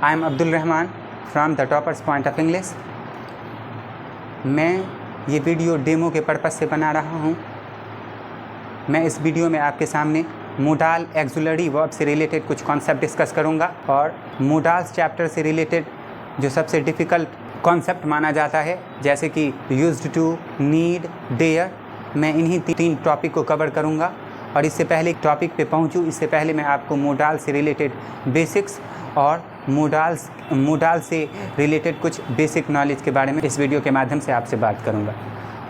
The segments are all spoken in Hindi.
I am Abdul Rahman from the toppers point of English. मैं ये वीडियो डेमो के पर्पज़ से बना रहा हूँ। मैं इस वीडियो में आपके सामने मोडाल एक्सुलरी वर्ब से रिलेटेड कुछ कॉन्सेप्ट डिस्कस करूँगा और मोडाल्स चैप्टर से रिलेटेड जो सबसे डिफ़िकल्ट कॉन्सेप्ट माना जाता है, जैसे कि यूज्ड टू, नीड, डेयर, मैं इन्हीं 3 टॉपिक को कवर करूँगा। और इससे पहले टॉपिक पे पहुँचूँ, इससे पहले मैं आपको मोडाल से रिलेटेड बेसिक्स और मोडाल से रिलेटेड कुछ बेसिक नॉलेज के बारे में इस वीडियो के माध्यम से आपसे बात करूँगा।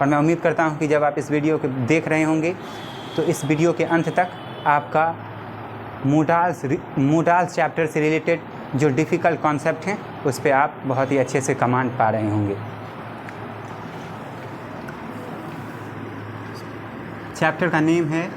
और मैं उम्मीद करता हूँ कि जब आप इस वीडियो को देख रहे होंगे तो इस वीडियो के अंत तक आपका मोडाल्स चैप्टर से रिलेटेड जो डिफ़िकल्ट कॉन्सेप्ट हैं उस पर आप बहुत ही अच्छे से कमांड पा रहे होंगे। चैप्टर का नेम है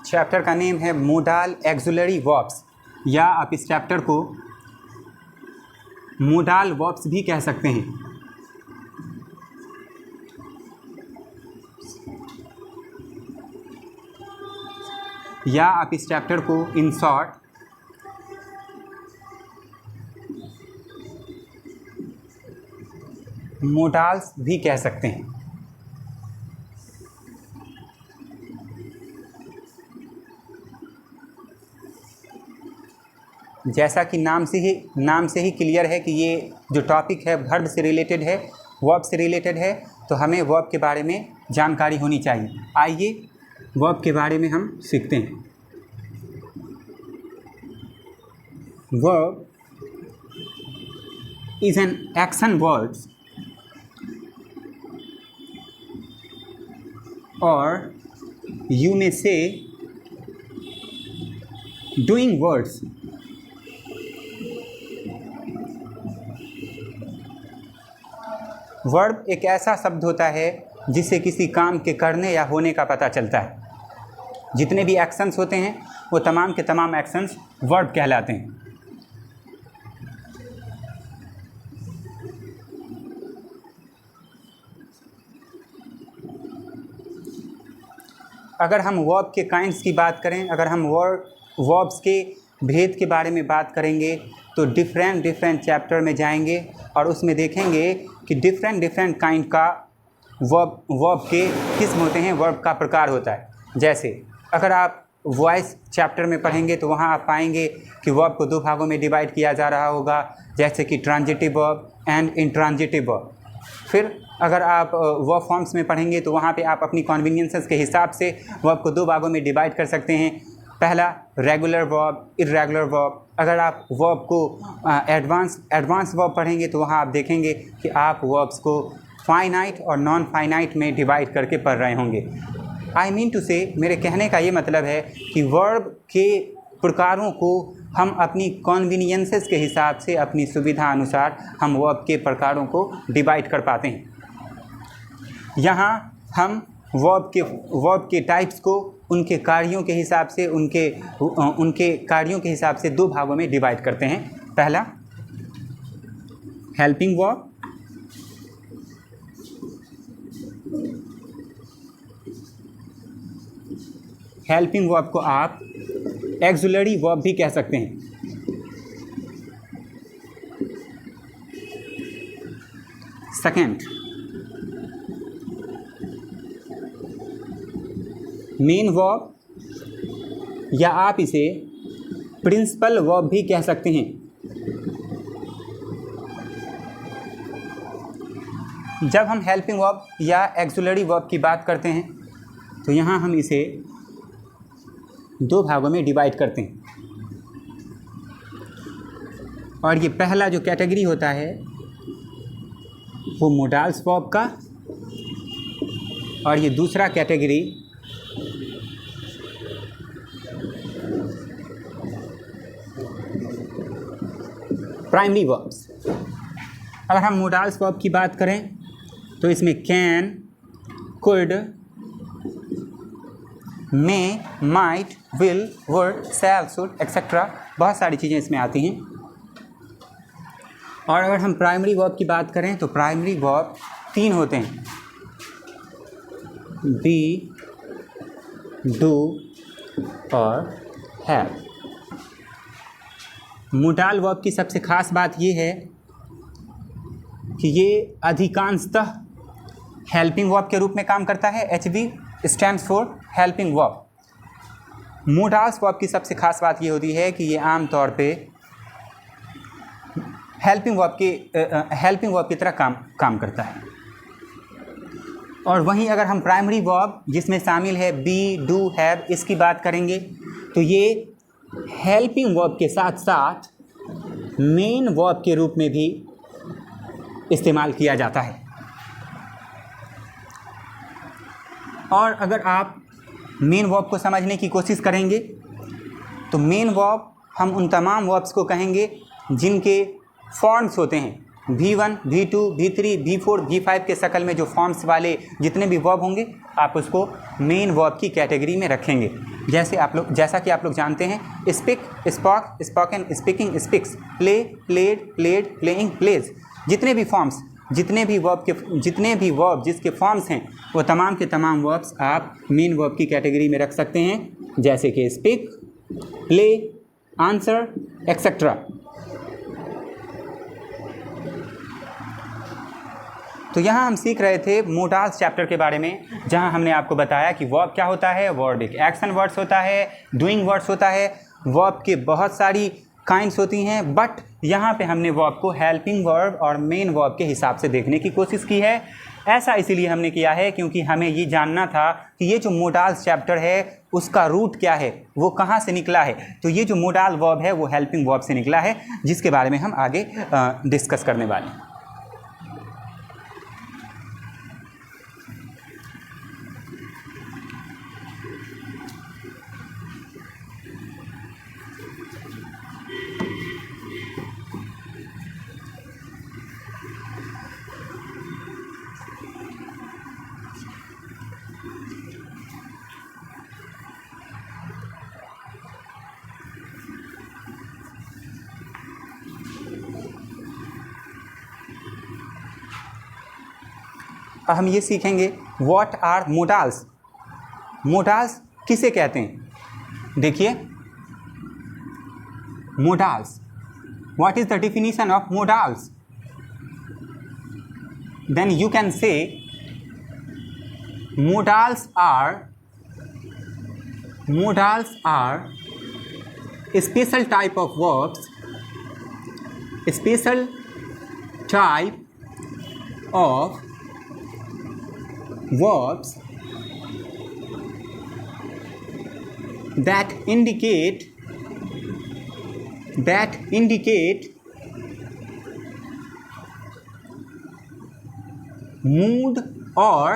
चैप्टर का नेम है मोडाल एक्सुलरी वर्ब्स, या आप इस चैप्टर को मोडाल वर्ब्स भी कह सकते हैं। या आप इस चैप्टर को इन शॉर्ट मोडाल्स भी कह सकते हैं। जैसा कि नाम से ही क्लियर है कि ये जो टॉपिक है वर्ब से रिलेटेड है, वर्ब से रिलेटेड है, तो हमें वर्ब के बारे में जानकारी होनी चाहिए। आइए वर्ब के बारे में हम सीखते हैं। Verb is an action word और यू मे से डूइंग वर्ड्स। वर्ब एक ऐसा शब्द होता है जिससे किसी काम के करने या होने का पता चलता है। जितने भी एक्शंस होते हैं वो तमाम के तमाम एक्शंस वर्ब कहलाते हैं। अगर हम वर्ब के काइंड्स की बात करें, अगर हम वर्ब्स के भेद के बारे में बात करेंगे तो डिफरेंट चैप्टर में जाएंगे और उसमें देखेंगे कि डिफरेंट काइंड का वर्ब के किस्म होते हैं, वर्ब का प्रकार होता है। जैसे अगर आप वॉइस चैप्टर में पढ़ेंगे तो वहाँ आप पाएंगे कि वर्ब को 2 भागों में डिवाइड किया जा रहा होगा, जैसे कि transitive verb and intransitive verb. फिर अगर आप वर्ब फॉर्म्स में पढ़ेंगे तो वहाँ पे आप अपनी कन्वीनियंसेस के हिसाब से वर्ब को 2 भागों में डिवाइड कर सकते हैं। पहला रेगुलर वर्ब, इर्रेगुलर वर्ब। अगर आप वर्ब को एडवांस वर्ब पढ़ेंगे तो वहाँ आप देखेंगे कि आप वर्ब्स को फाइनाइट और नॉन फाइनाइट में डिवाइड करके पढ़ रहे होंगे। आई मीन टू से, मेरे कहने का ये मतलब है कि वर्ब के प्रकारों को हम अपनी कन्वीनियंसेस के हिसाब से, अपनी सुविधा अनुसार हम वर्ब के प्रकारों को डिवाइड कर पाते हैं। यहाँ हम वर्ब के टाइप्स को उनके कार्यों के हिसाब से, उनके कार्यों के हिसाब से 2 भागों में डिवाइड करते हैं। पहला हेल्पिंग वर्ब, हेल्पिंग वर्ब को आप एक्सुलरी वर्ब भी कह सकते हैं। सेकंड मेन वर्ब, या आप इसे प्रिंसिपल वर्ब भी कह सकते हैं। जब हम हेल्पिंग वर्ब या एक्सुलरी वर्ब की बात करते हैं तो यहाँ हम इसे 2 भागों में डिवाइड करते हैं। और ये पहला जो कैटेगरी होता है वो मोडाल्स वर्ब का, और ये दूसरा कैटेगरी प्राइमरी वर्ब्स। अगर हम मोडाल्स वर्ब की बात करें तो इसमें can, could, may, might, will, would, shall, should etcetera, बहुत सारी चीज़ें इसमें आती हैं। और अगर हम प्राइमरी वर्ब की बात करें तो प्राइमरी वर्ब 3 होते हैं, बी, डू और हैव। मोडाल वर्ब की सबसे खास बात ये है कि ये अधिकांशतः हेल्पिंग वर्ब के रूप में काम करता है। HV stands for helping verb. Modals verb की सबसे खास बात ये होती है कि ये आमतौर पे हेल्पिंग वर्ब की तरह काम करता है। और वहीं अगर हम प्राइमरी वर्ब जिसमें शामिल है बी, डू, हैव, इसकी बात करेंगे तो ये हेल्पिंग वर्ब के साथ साथ मेन वर्ब के रूप में भी इस्तेमाल किया जाता है। और अगर आप मेन वर्ब को समझने की कोशिश करेंगे तो मेन वर्ब हम उन तमाम वर्ब्स को कहेंगे जिनके फॉर्म्स होते हैं V1, V2, V3, V4, V5 के शक्ल में जो फॉर्म्स वाले जितने भी वर्ब होंगे आप उसको मेन वर्ब की कैटेगरी में रखेंगे। जैसा कि आप लोग जानते हैं, speak, spoke, spoken, speaking, speaks, play, played, played, playing, plays, जितने भी वर्ब जिसके फॉर्म्स हैं वो तमाम के तमाम वर्ब्स आप मेन वर्ब की कैटेगरी में रख सकते हैं, जैसे कि स्पीक, प्ले, आंसर एक्सेट्रा। तो यहाँ हम सीख रहे थे मोडाल्स चैप्टर के बारे में, जहाँ हमने आपको बताया कि वर्ब क्या होता है। वर्ब एक एक्शन वर्ड्स होता है, डूइंग वर्ड्स होता है। वर्ब के बहुत सारी काइंड्स होती हैं, बट यहाँ पे हमने वर्ब को हेल्पिंग वर्ब और मेन वर्ब के हिसाब से देखने की कोशिश की है। ऐसा इसीलिए हमने किया है क्योंकि हमें ये जानना था कि ये जो मोडाल्स चैप्टर है उसका रूट क्या है, वो कहाँ से निकला है। तो ये जो मोडाल वर्ब है वो हेल्पिंग वर्ब से निकला है, जिसके बारे में हम आगे डिस्कस करने वाले हैं। अब हम ये सीखेंगे व्हाट आर मोडाल्स। मोडाल्स किसे कहते हैं? देखिए, modals, what is the definition of modals? Then you can say modals are special type of verbs, special type of verbs that indicate mood or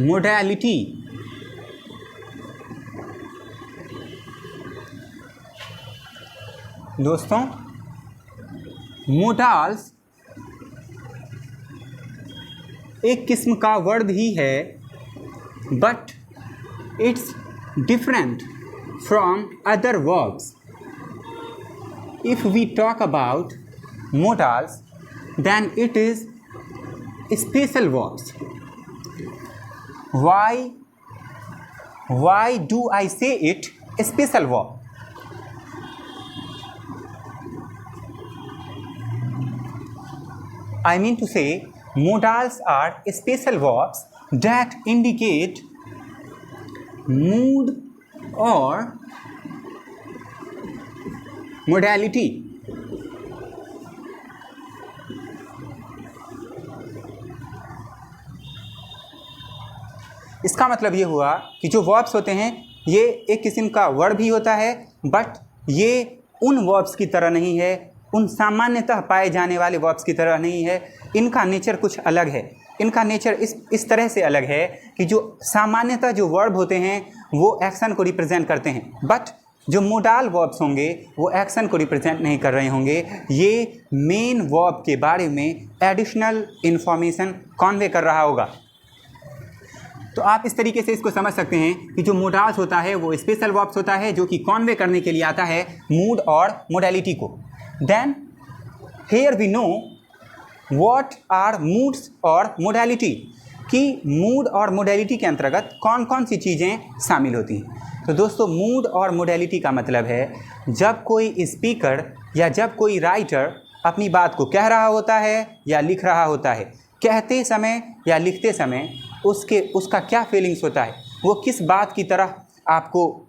modality। दोस्तों, मोडाल्स एक किस्म का वर्ड ही है, but it's different from other verbs. If we talk about modals then it is special verbs. why do I say it special verb? I mean to say modals are special verbs that indicate mood or modality। इसका मतलब ये हुआ कि जो वर्ब्स होते हैं ये एक किस्म का वर्ड भी होता है, बट ये उन वर्ब्स की तरह नहीं है, उन सामान्यतः पाए जाने वाले वर्ब्स की तरह नहीं है। इनका नेचर कुछ अलग है। इनका नेचर इस तरह से अलग है कि जो सामान्यतः जो वर्ब होते हैं वो एक्शन को रिप्रेजेंट करते हैं, बट जो मोडाल वर्ब्स होंगे वो एक्शन को रिप्रेजेंट नहीं कर रहे होंगे, ये मेन वर्ब के बारे में एडिशनल इंफॉर्मेशन कॉन्वे कर रहा होगा। तो आप इस तरीके से इसको समझ सकते हैं कि जो मोडाल्स होता है वो स्पेशल वर्ब्स होता है जो कि कॉन्वे करने के लिए आता है मूड और मोडालिटी को। Then here we know what are moods और मोडालिटी, कि मूड और मोडालिटी के अंतर्गत कौन कौन सी चीज़ें शामिल होती हैं। तो दोस्तों मूड और मोडालिटी का मतलब है जब कोई स्पीकर या जब कोई राइटर अपनी बात को कह रहा होता है या लिख रहा होता है, कहते समय या लिखते समय उसका क्या फीलिंग्स होता है, वो किस बात की तरह आपको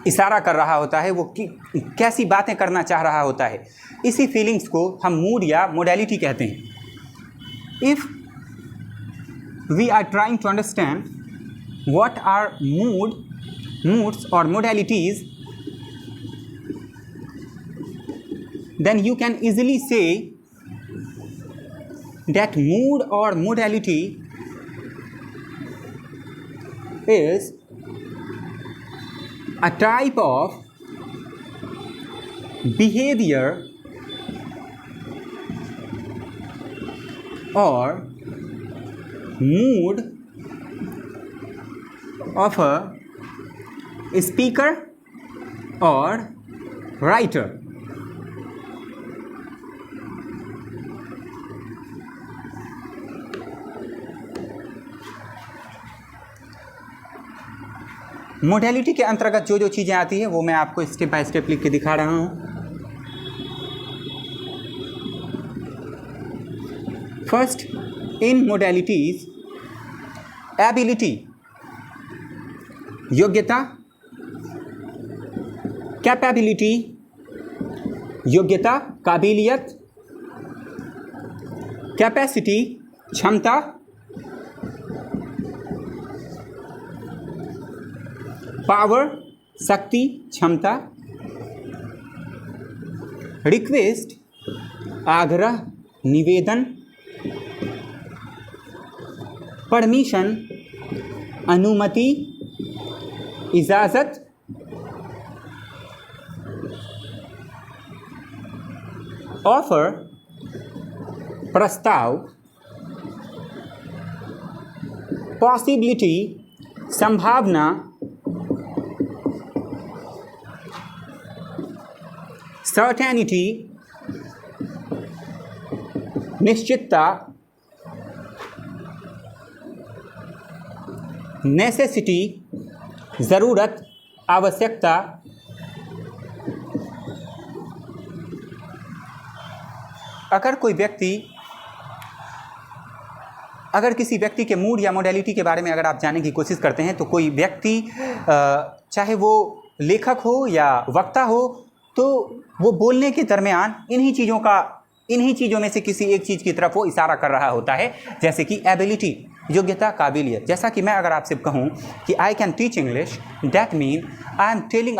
इशारा कर रहा होता है, वो कैसी बातें करना चाह रहा होता है, इसी फीलिंग्स को हम मूड या मोडालिटी कहते हैं। If we are trying to understand what are moods or modalities, then you can easily say that mood or modality is a type of behavior or mood of a speaker or writer। Modality के अंतर्गत जो जो चीज़ें आती है वो मैं आपको स्टेप बाय स्टेप लिख के दिखा रहा हूँ। फर्स्ट, इन मोडालिटीज एबिलिटी योग्यता, कैपेबिलिटी योग्यता काबिलियत, कैपेसिटी क्षमता, पावर शक्ति क्षमता, रिक्वेस्ट आग्रह निवेदन, परमिशन अनुमति इजाज़त, ऑफर प्रस्ताव, पॉसिबिलिटी संभावना, सर्टेनिटी निश्चितता, नेसेसिटी ज़रूरत आवश्यकता, अगर किसी व्यक्ति के मूड या मोडालिटी के बारे में अगर आप जानने की कोशिश करते हैं तो कोई व्यक्ति चाहे वो लेखक हो या वक्ता हो तो वो बोलने के दरमियान इन्हीं चीज़ों में से किसी एक चीज़ की तरफ वो इशारा कर रहा होता है, जैसे कि एबिलिटी योग्यता काबिलियत। जैसा कि मैं अगर आपसे कहूँ कि I can teach English, that mean I am telling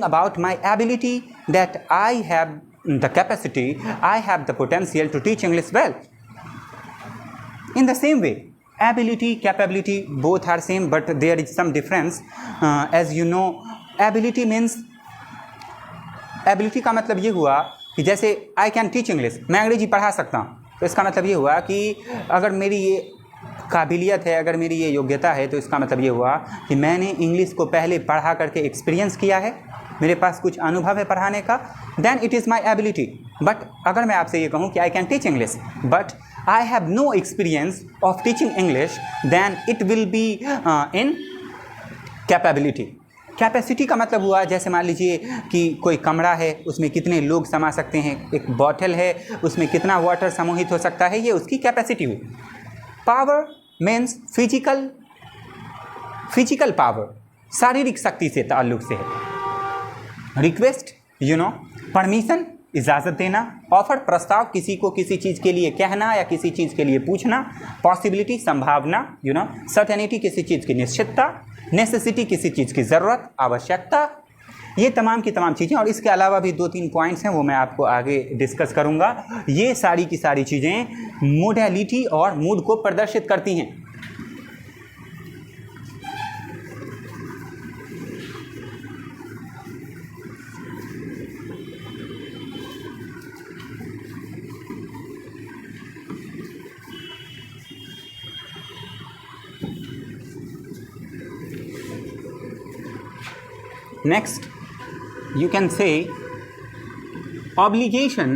about my ability, that I have the capacity, I have the potential to teach English well. In the same way, ability, capability, both are same, but there is some difference. As you know, ability means, ability का मतलब ये हुआ कि जैसे I can teach English, मैं अंग्रेजी पढ़ा सकता हूँ, तो इसका मतलब ये हुआ कि अगर मेरी ये काबिलियत है, अगर मेरी ये योग्यता है, तो इसका मतलब ये हुआ कि मैंने इंग्लिश को पहले पढ़ा करके एक्सपीरियंस किया है, मेरे पास कुछ अनुभव है पढ़ाने का, then it is my ability. But अगर मैं आपसे ये कहूँ कि I can teach English but I have no experience of teaching English, then it will be in capability. Capacity का मतलब हुआ जैसे मान लीजिए कि कोई कमरा है, उसमें कितने लोग समा सकते हैं, एक बॉटल है उसमें कितना वाटर समूहित हो सकता है, ये उसकी कैपेसिटी हुई। पावर मीन्स फिजिकल पावर, शारीरिक शक्ति से ताल्लुक से है। रिक्वेस्ट परमिशन इजाज़त देना, ऑफर प्रस्ताव किसी को किसी चीज़ के लिए कहना या किसी चीज़ के लिए पूछना, पॉसिबिलिटी संभावना, सर्टेनिटी किसी चीज़ की निश्चितता, नेसेसिटी किसी चीज़ की ज़रूरत आवश्यकता, ये तमाम की तमाम चीज़ें। और इसके अलावा भी 2-3 पॉइंट्स हैं वो मैं आपको आगे डिस्कस करूँगा। ये सारी की सारी चीज़ें मोडालिटी और मूड को प्रदर्शित करती हैं। नेक्स्ट यू कैन से ऑब्लिगेशन,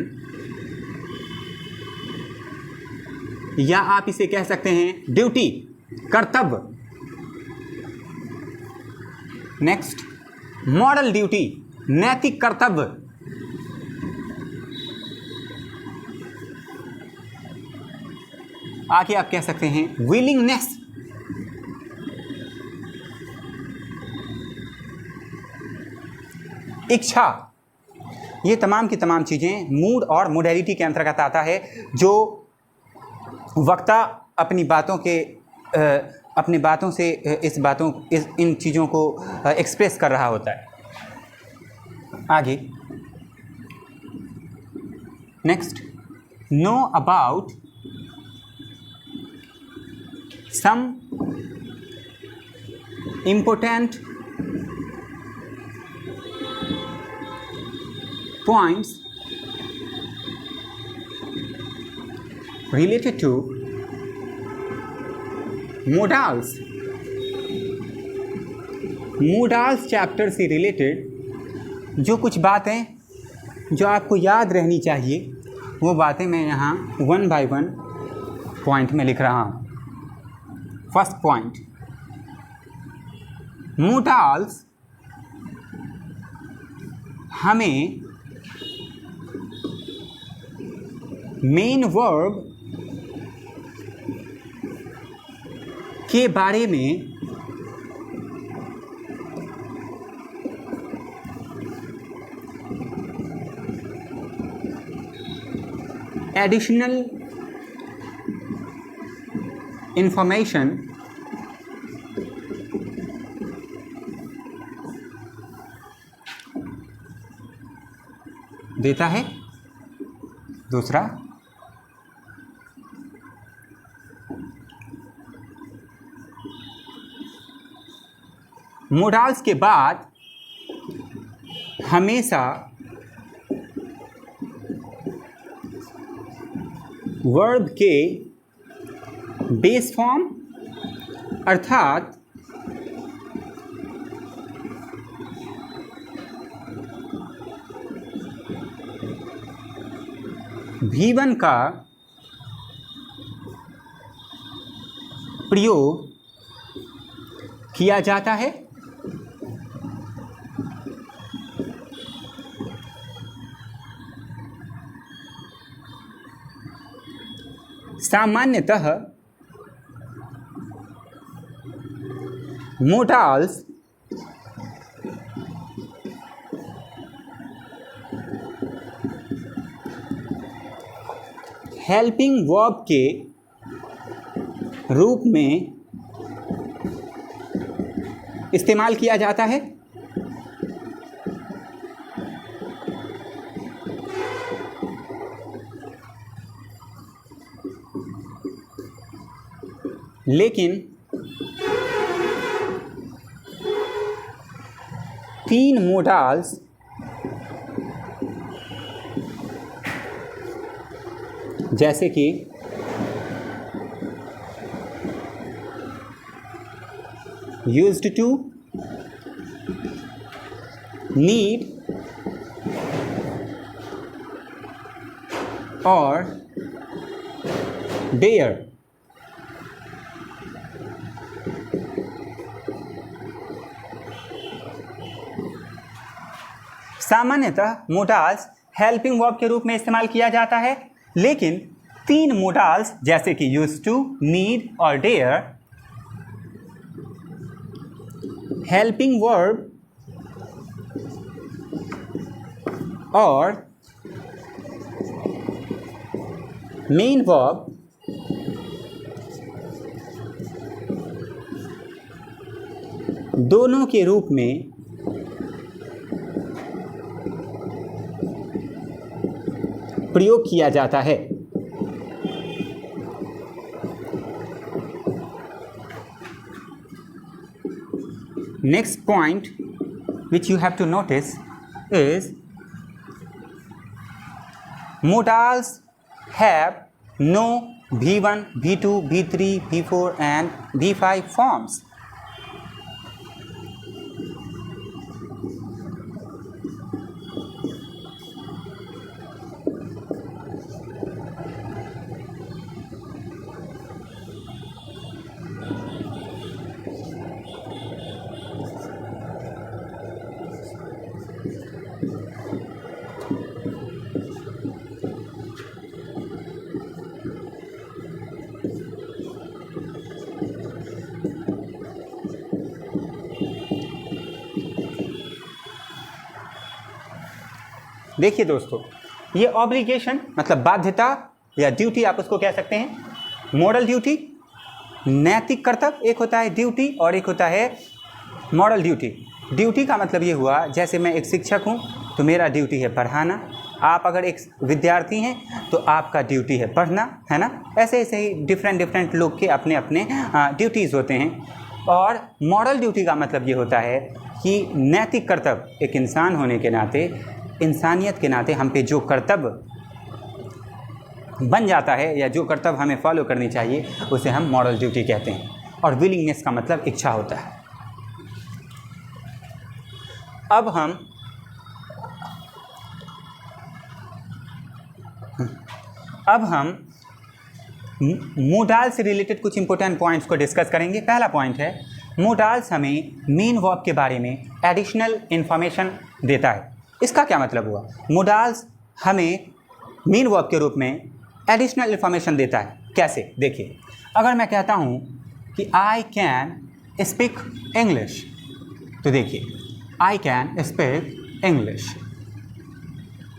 या आप इसे कह सकते हैं ड्यूटी, कर्तव्य। नेक्स्ट मॉरल ड्यूटी, नैतिक कर्तव्य। आगे आप कह सकते हैं विलिंगनेस, इच्छा। ये तमाम की तमाम चीज़ें मूड और मोडेलिटी के अंतर्गत आता है, जो वक्ता अपनी बातों से इन चीज़ों को एक्सप्रेस कर रहा होता है। आगे next, know about some important points related to modals। modals chapter से रिलेटेड जो कुछ बातें जो आपको याद रहनी चाहिए, वो बातें मैं यहाँ 1 by 1 पॉइंट में लिख रहा हूँ। फर्स्ट पॉइंट, modals हमें मेन वर्ब के बारे में एडिशनल इंफॉर्मेशन देता है। दूसरा, मोडाल्स के बाद हमेशा वर्ब के बेस फॉर्म अर्थात V1 का प्रयोग किया जाता है। सामान्यतः मोडाल्स हेल्पिंग वर्ब के रूप में इस्तेमाल किया जाता है। लेकिन 3 मोडाल्स जैसे कि यूज्ड टू, नीड और डेयर सामान्यतः मोडाल्स हेल्पिंग वर्ब के रूप में इस्तेमाल किया जाता है। लेकिन 3 मोडाल्स जैसे कि यूज्ड टू, नीड और डेयर हेल्पिंग वर्ब और मेन वर्ब दोनों के रूप में प्रयोग किया जाता है। Next point which you have to notice is modals have no V1, V2, V3, V4 and V5 forms. देखिए दोस्तों, ये ऑब्लिगेशन मतलब बाध्यता या ड्यूटी आप उसको कह सकते हैं, मॉरल ड्यूटी नैतिक कर्तव्य एक होता है ड्यूटी और एक होता है मॉरल ड्यूटी। ड्यूटी का मतलब ये हुआ, जैसे मैं एक शिक्षक हूँ तो मेरा ड्यूटी है पढ़ाना, आप अगर एक विद्यार्थी हैं तो आपका ड्यूटी है पढ़ना, है ना। ऐसे ऐसे ही डिफरेंट लोग के अपने अपने ड्यूटीज़ होते हैं। और मॉरल ड्यूटी का मतलब ये होता है कि नैतिक कर्तव्य, एक इंसान होने के नाते, इंसानियत के नाते हम पे जो कर्तव्य बन जाता है या जो कर्तव्य हमें फॉलो करनी चाहिए उसे हम मॉरल ड्यूटी कहते हैं। और विलिंगनेस का मतलब इच्छा होता है। अब हम मोडाल से रिलेटेड कुछ इंपॉर्टेंट पॉइंट्स को डिस्कस करेंगे। पहला पॉइंट है, मोडाल्स हमें मेन वर्ब के बारे में एडिशनल इंफॉर्मेशन देता है। इसका क्या मतलब हुआ? मोडाल्स हमें मेन वर्ब के रूप में एडिशनल इंफॉर्मेशन देता है। कैसे? देखिए, अगर मैं कहता हूँ कि आई कैन स्पीक इंग्लिश, तो देखिए आई कैन स्पीक इंग्लिश,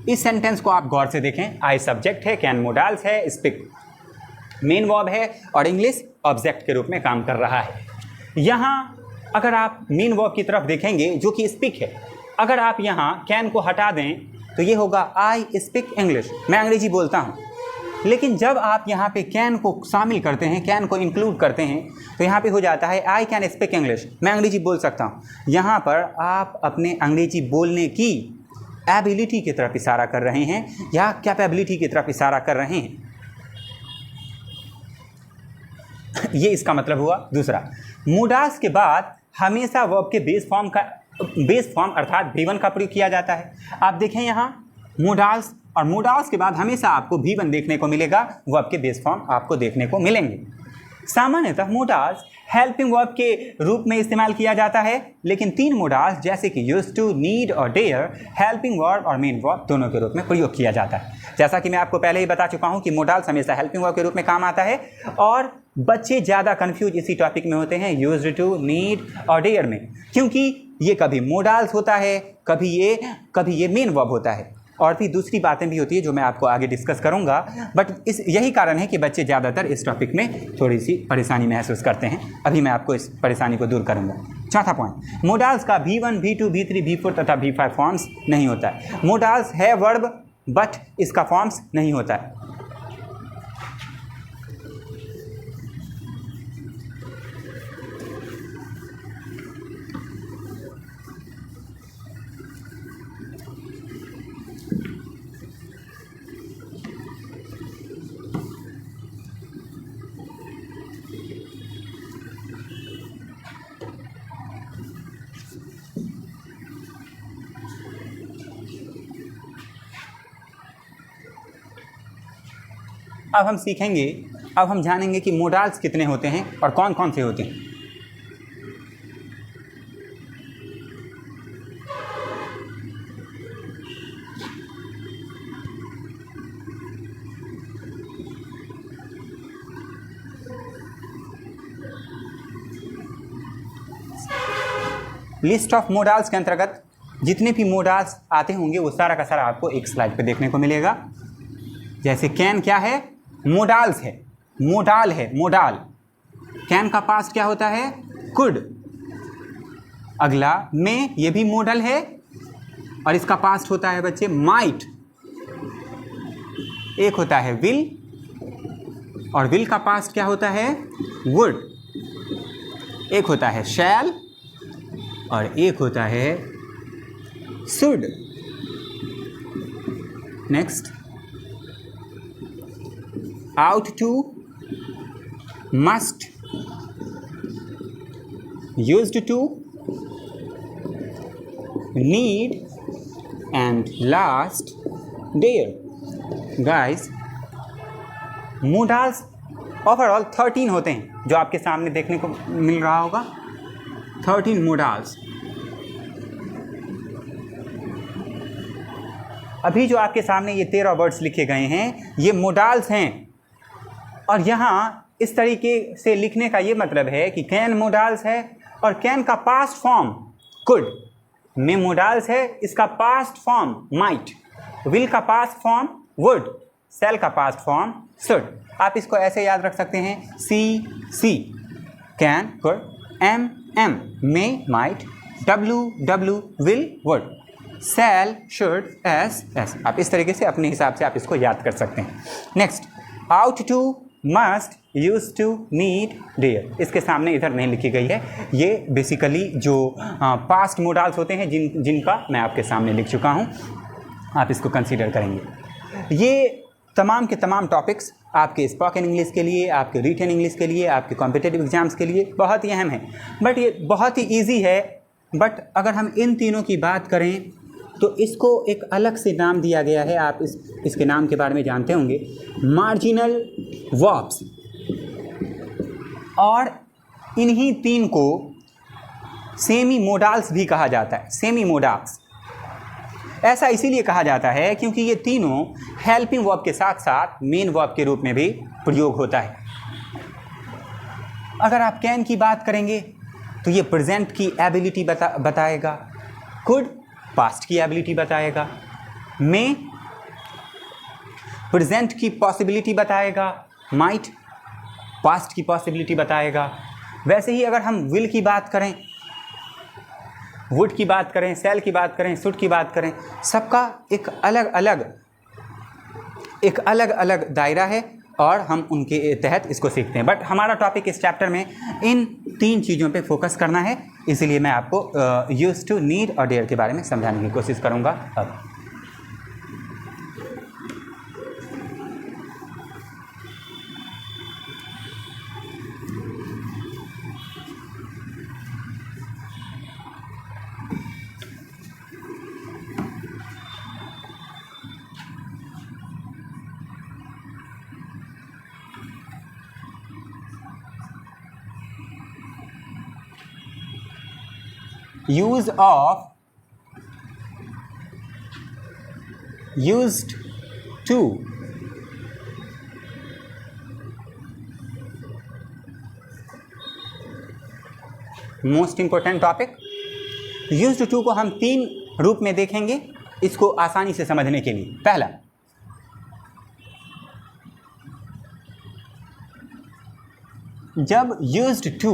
इस सेंटेंस को आप गौर से देखें। आई सब्जेक्ट है, कैन मोडाल्स है, स्पीक मेन वर्ब है और इंग्लिश ऑब्जेक्ट के रूप में काम कर रहा है। यहाँ अगर आप मेन वर्ब की तरफ देखेंगे जो कि स्पीक है, अगर आप यहाँ कैन को हटा दें तो ये होगा आई स्पीक इंग्लिश, मैं अंग्रेजी बोलता हूँ। लेकिन जब आप यहाँ पे कैन को शामिल करते हैं, कैन को इंक्लूड करते हैं, तो यहाँ पे हो जाता है आई कैन स्पीक इंग्लिश, मैं अंग्रेजी बोल सकता हूँ। यहाँ पर आप अपने अंग्रेजी बोलने की एबिलिटी की तरफ इशारा कर रहे हैं या कैपेबिलिटी की तरफ इशारा कर रहे हैं। ये इसका मतलब हुआ। दूसरा, मोडाल्स के बाद हमेशा वर्ब के बेस फॉर्म अर्थात V1 का प्रयोग किया जाता है। आप देखें यहाँ मोडाल्स, और मोडाल्स के बाद हमेशा आपको V1 देखने को मिलेगा, वर्ब के बेस फॉर्म आपको देखने को मिलेंगे। सामान्यतः मोडाल्स हेल्पिंग वर्ब के रूप में इस्तेमाल किया जाता है, लेकिन 3 मोडाल्स जैसे कि यूज्ड टू, नीड और डेयर हेल्पिंग वर्ब और मेन वर्ब दोनों के रूप में प्रयोग किया जाता है। जैसा कि मैं आपको पहले ही बता चुका हूं कि मोडाल्स हमेशा हेल्पिंग वर्ब के रूप में काम आता है और बच्चे ज़्यादा कन्फ्यूज इसी टॉपिक में होते हैं, यूज्ड टू, नीड और डेयर में, क्योंकि ये कभी मोडाल्स होता है, कभी ये मेन वर्ब होता है। और भी दूसरी बातें भी होती है जो मैं आपको आगे डिस्कस करूंगा, बट यही कारण है कि बच्चे ज़्यादातर इस टॉपिक में थोड़ी सी परेशानी महसूस करते हैं। अभी मैं आपको इस परेशानी को दूर करूंगा। चौथा पॉइंट, मोडाल्स का V1, V2, V3, V4 तथा V5 फॉर्म्स नहीं होता है। मोडाल्स है वर्ब बट इसका फॉर्म्स नहीं होता है। अब हम सीखेंगे, अब हम जानेंगे कि मोडाल्स कितने होते हैं और कौन कौन से होते हैं। लिस्ट ऑफ मोडाल्स के अंतर्गत जितने भी मोडाल्स आते होंगे वो सारा का सारा आपको एक स्लाइड पे देखने को मिलेगा। जैसे कैन क्या है? मोडाल्स है, मोडाल है, मोडाल। कैन का पास्ट क्या होता है? कुड। अगला में, ये भी मोडल है और इसका पास्ट होता है बच्चे माइट। एक होता है विल और विल का पास्ट क्या होता है? वुड। एक होता है शैल और एक होता है should. Next, out to, must, used to, need and last dare. Guys, modals overall 13 होते हैं जो आपके सामने देखने को मिल रहा होगा। 13 मोडाल्स। अभी जो आपके सामने ये 13 वर्ड्स लिखे गए हैं ये मोडाल्स हैं और यहाँ इस तरीके से लिखने का ये मतलब है कि कैन मोडाल्स है और कैन का पास्ट फॉर्म कुड, में मोडाल्स है, इसका पास्ट फॉर्म माइट। विल का पास्ट फॉर्म वुड, शैल का पास्ट फॉर्म शुड। आप इसको ऐसे याद रख सकते हैं, C can could, M may might, W will would, shall should S. आप इस तरीके से अपने हिसाब से आप इसको याद कर सकते हैं। Next, ought to, must, use to, need, dare. इसके सामने इधर नहीं लिखी गई है, ये बेसिकली जो पास्ट मोडाल्स होते हैं जिनका मैं आपके सामने लिख चुका हूँ, आप इसको कंसीडर करेंगे। ये तमाम के तमाम टॉपिक्स आपके स्पोकन इंग्लिश के लिए, आपके रिटन इंग्लिश के लिए, आपके कॉम्पिटिटिव एग्जाम्स के लिए बहुत ही अहम है। बट ये बहुत ही ईजी है। बट अगर हम इन तीनों की बात करें तो इसको एक अलग से नाम दिया गया है, आप इसके नाम के बारे में जानते होंगे, मार्जिनल वर्ब्स। और इन्हीं तीन को सेमी मोडाल्स भी कहा जाता है। सेमी मोडाल्स ऐसा इसीलिए कहा जाता है क्योंकि ये तीनों हेल्पिंग वर्ब के साथ साथ मेन वर्ब के रूप में भी प्रयोग होता है। अगर आप कैन की बात करेंगे तो ये प्रेजेंट की एबिलिटी बताएगा, कुड पास्ट की एबिलिटी बताएगा, मे प्रेजेंट की पॉसिबिलिटी बताएगा, माइट पास्ट की पॉसिबिलिटी बताएगा। वैसे ही अगर हम विल की बात करें, वुड की बात करें, शैल की बात करें, शुड की बात करें, सबका एक अलग अलग दायरा है और हम उनके तहत इसको सीखते हैं। बट हमारा टॉपिक इस चैप्टर में इन तीन चीज़ों पे फोकस करना है, इसीलिए मैं आपको यूज टू, नीड और डेयर के बारे में समझाने की कोशिश करूँगा। अब use of, used to, most important topic. Used to को हम तीन रूप में देखेंगे इसको आसानी से समझने के लिए। पहला, जब यूज्ड टू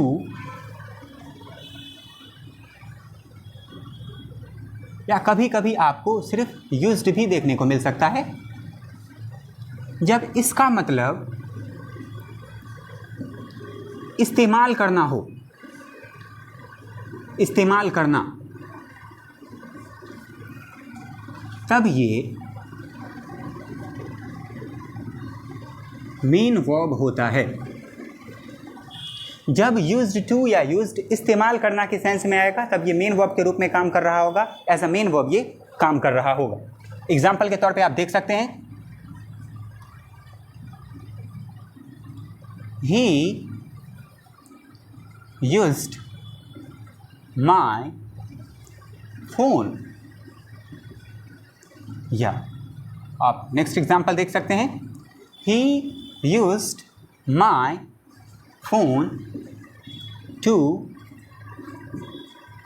या कभी कभी आपको सिर्फ यूज्ड भी देखने को मिल सकता है, जब इसका मतलब इस्तेमाल करना हो, इस्तेमाल करना, तब ये मेन वर्ब होता है। जब यूज्ड टू या यूज्ड इस्तेमाल करना के सेंस में आएगा तब ये मेन वर्ब के रूप में काम कर रहा होगा, एज अ मेन वर्ब ये काम कर रहा होगा। एग्जाम्पल के तौर पे आप देख सकते हैं, ही यूज्ड माई फोन। या आप नेक्स्ट एग्जाम्पल देख सकते हैं, he used my phone to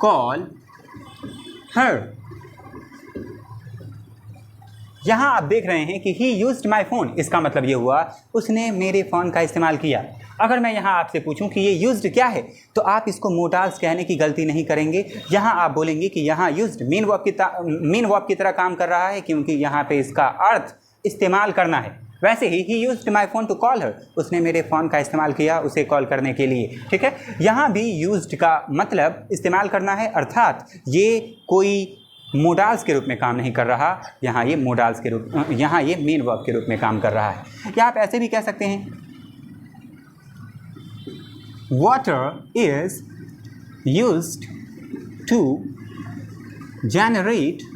call her. यहां आप देख रहे हैं कि ही यूज्ड माई फोन, इसका मतलब ये हुआ उसने मेरे फ़ोन का इस्तेमाल किया। अगर मैं यहाँ आपसे पूछूं कि ये यूज्ड क्या है तो आप इसको मोडाल्स कहने की गलती नहीं करेंगे। यहाँ आप बोलेंगे कि यहाँ यूज्ड मेन वर्ब की तरह काम कर रहा है क्योंकि यहाँ पे इसका अर्थ इस्तेमाल करना है। वैसे he used my phone to call her, उसने मेरे फ़ोन का इस्तेमाल किया उसे कॉल करने के लिए। ठीक है, यहाँ भी यूज्ड का मतलब इस्तेमाल करना है, अर्थात ये कोई मोडाल्स के रूप में काम नहीं कर रहा, यहाँ ये मोडाल्स के रूप, यहाँ ये मेन वर्ब के रूप में काम कर रहा है। या आप ऐसे भी कह सकते हैं, water is used to generate,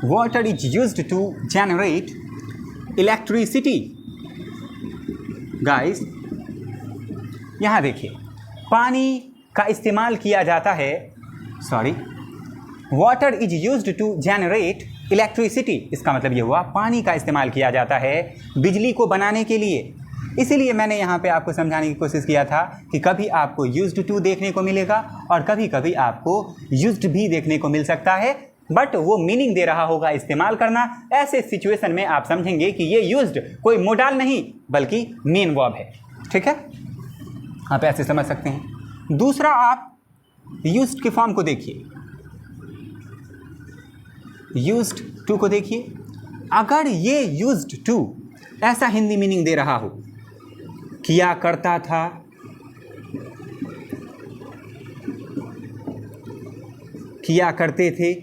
water is used to generate electricity। Guys यहाँ देखिए, पानी का इस्तेमाल किया जाता है, water is used to generate electricity. इसका मतलब ये हुआ पानी का इस्तेमाल किया जाता है बिजली को बनाने के लिए। इसीलिए मैंने यहाँ पे आपको समझाने की कोशिश किया था कि कभी आपको यूज्ड टू देखने को मिलेगा और कभी कभी आपको यूज्ड भी देखने को मिल सकता है, बट वो मीनिंग दे रहा होगा इस्तेमाल करना। ऐसे सिचुएशन में आप समझेंगे कि ये यूज्ड कोई मोडाल नहीं बल्कि मेन वर्ब है। ठीक है, आप ऐसे समझ सकते हैं। दूसरा, आप यूज्ड के फॉर्म को देखिए, यूज्ड टू को देखिए। अगर ये यूज्ड टू ऐसा हिंदी मीनिंग दे रहा हो, किया करता था, किया करते थे,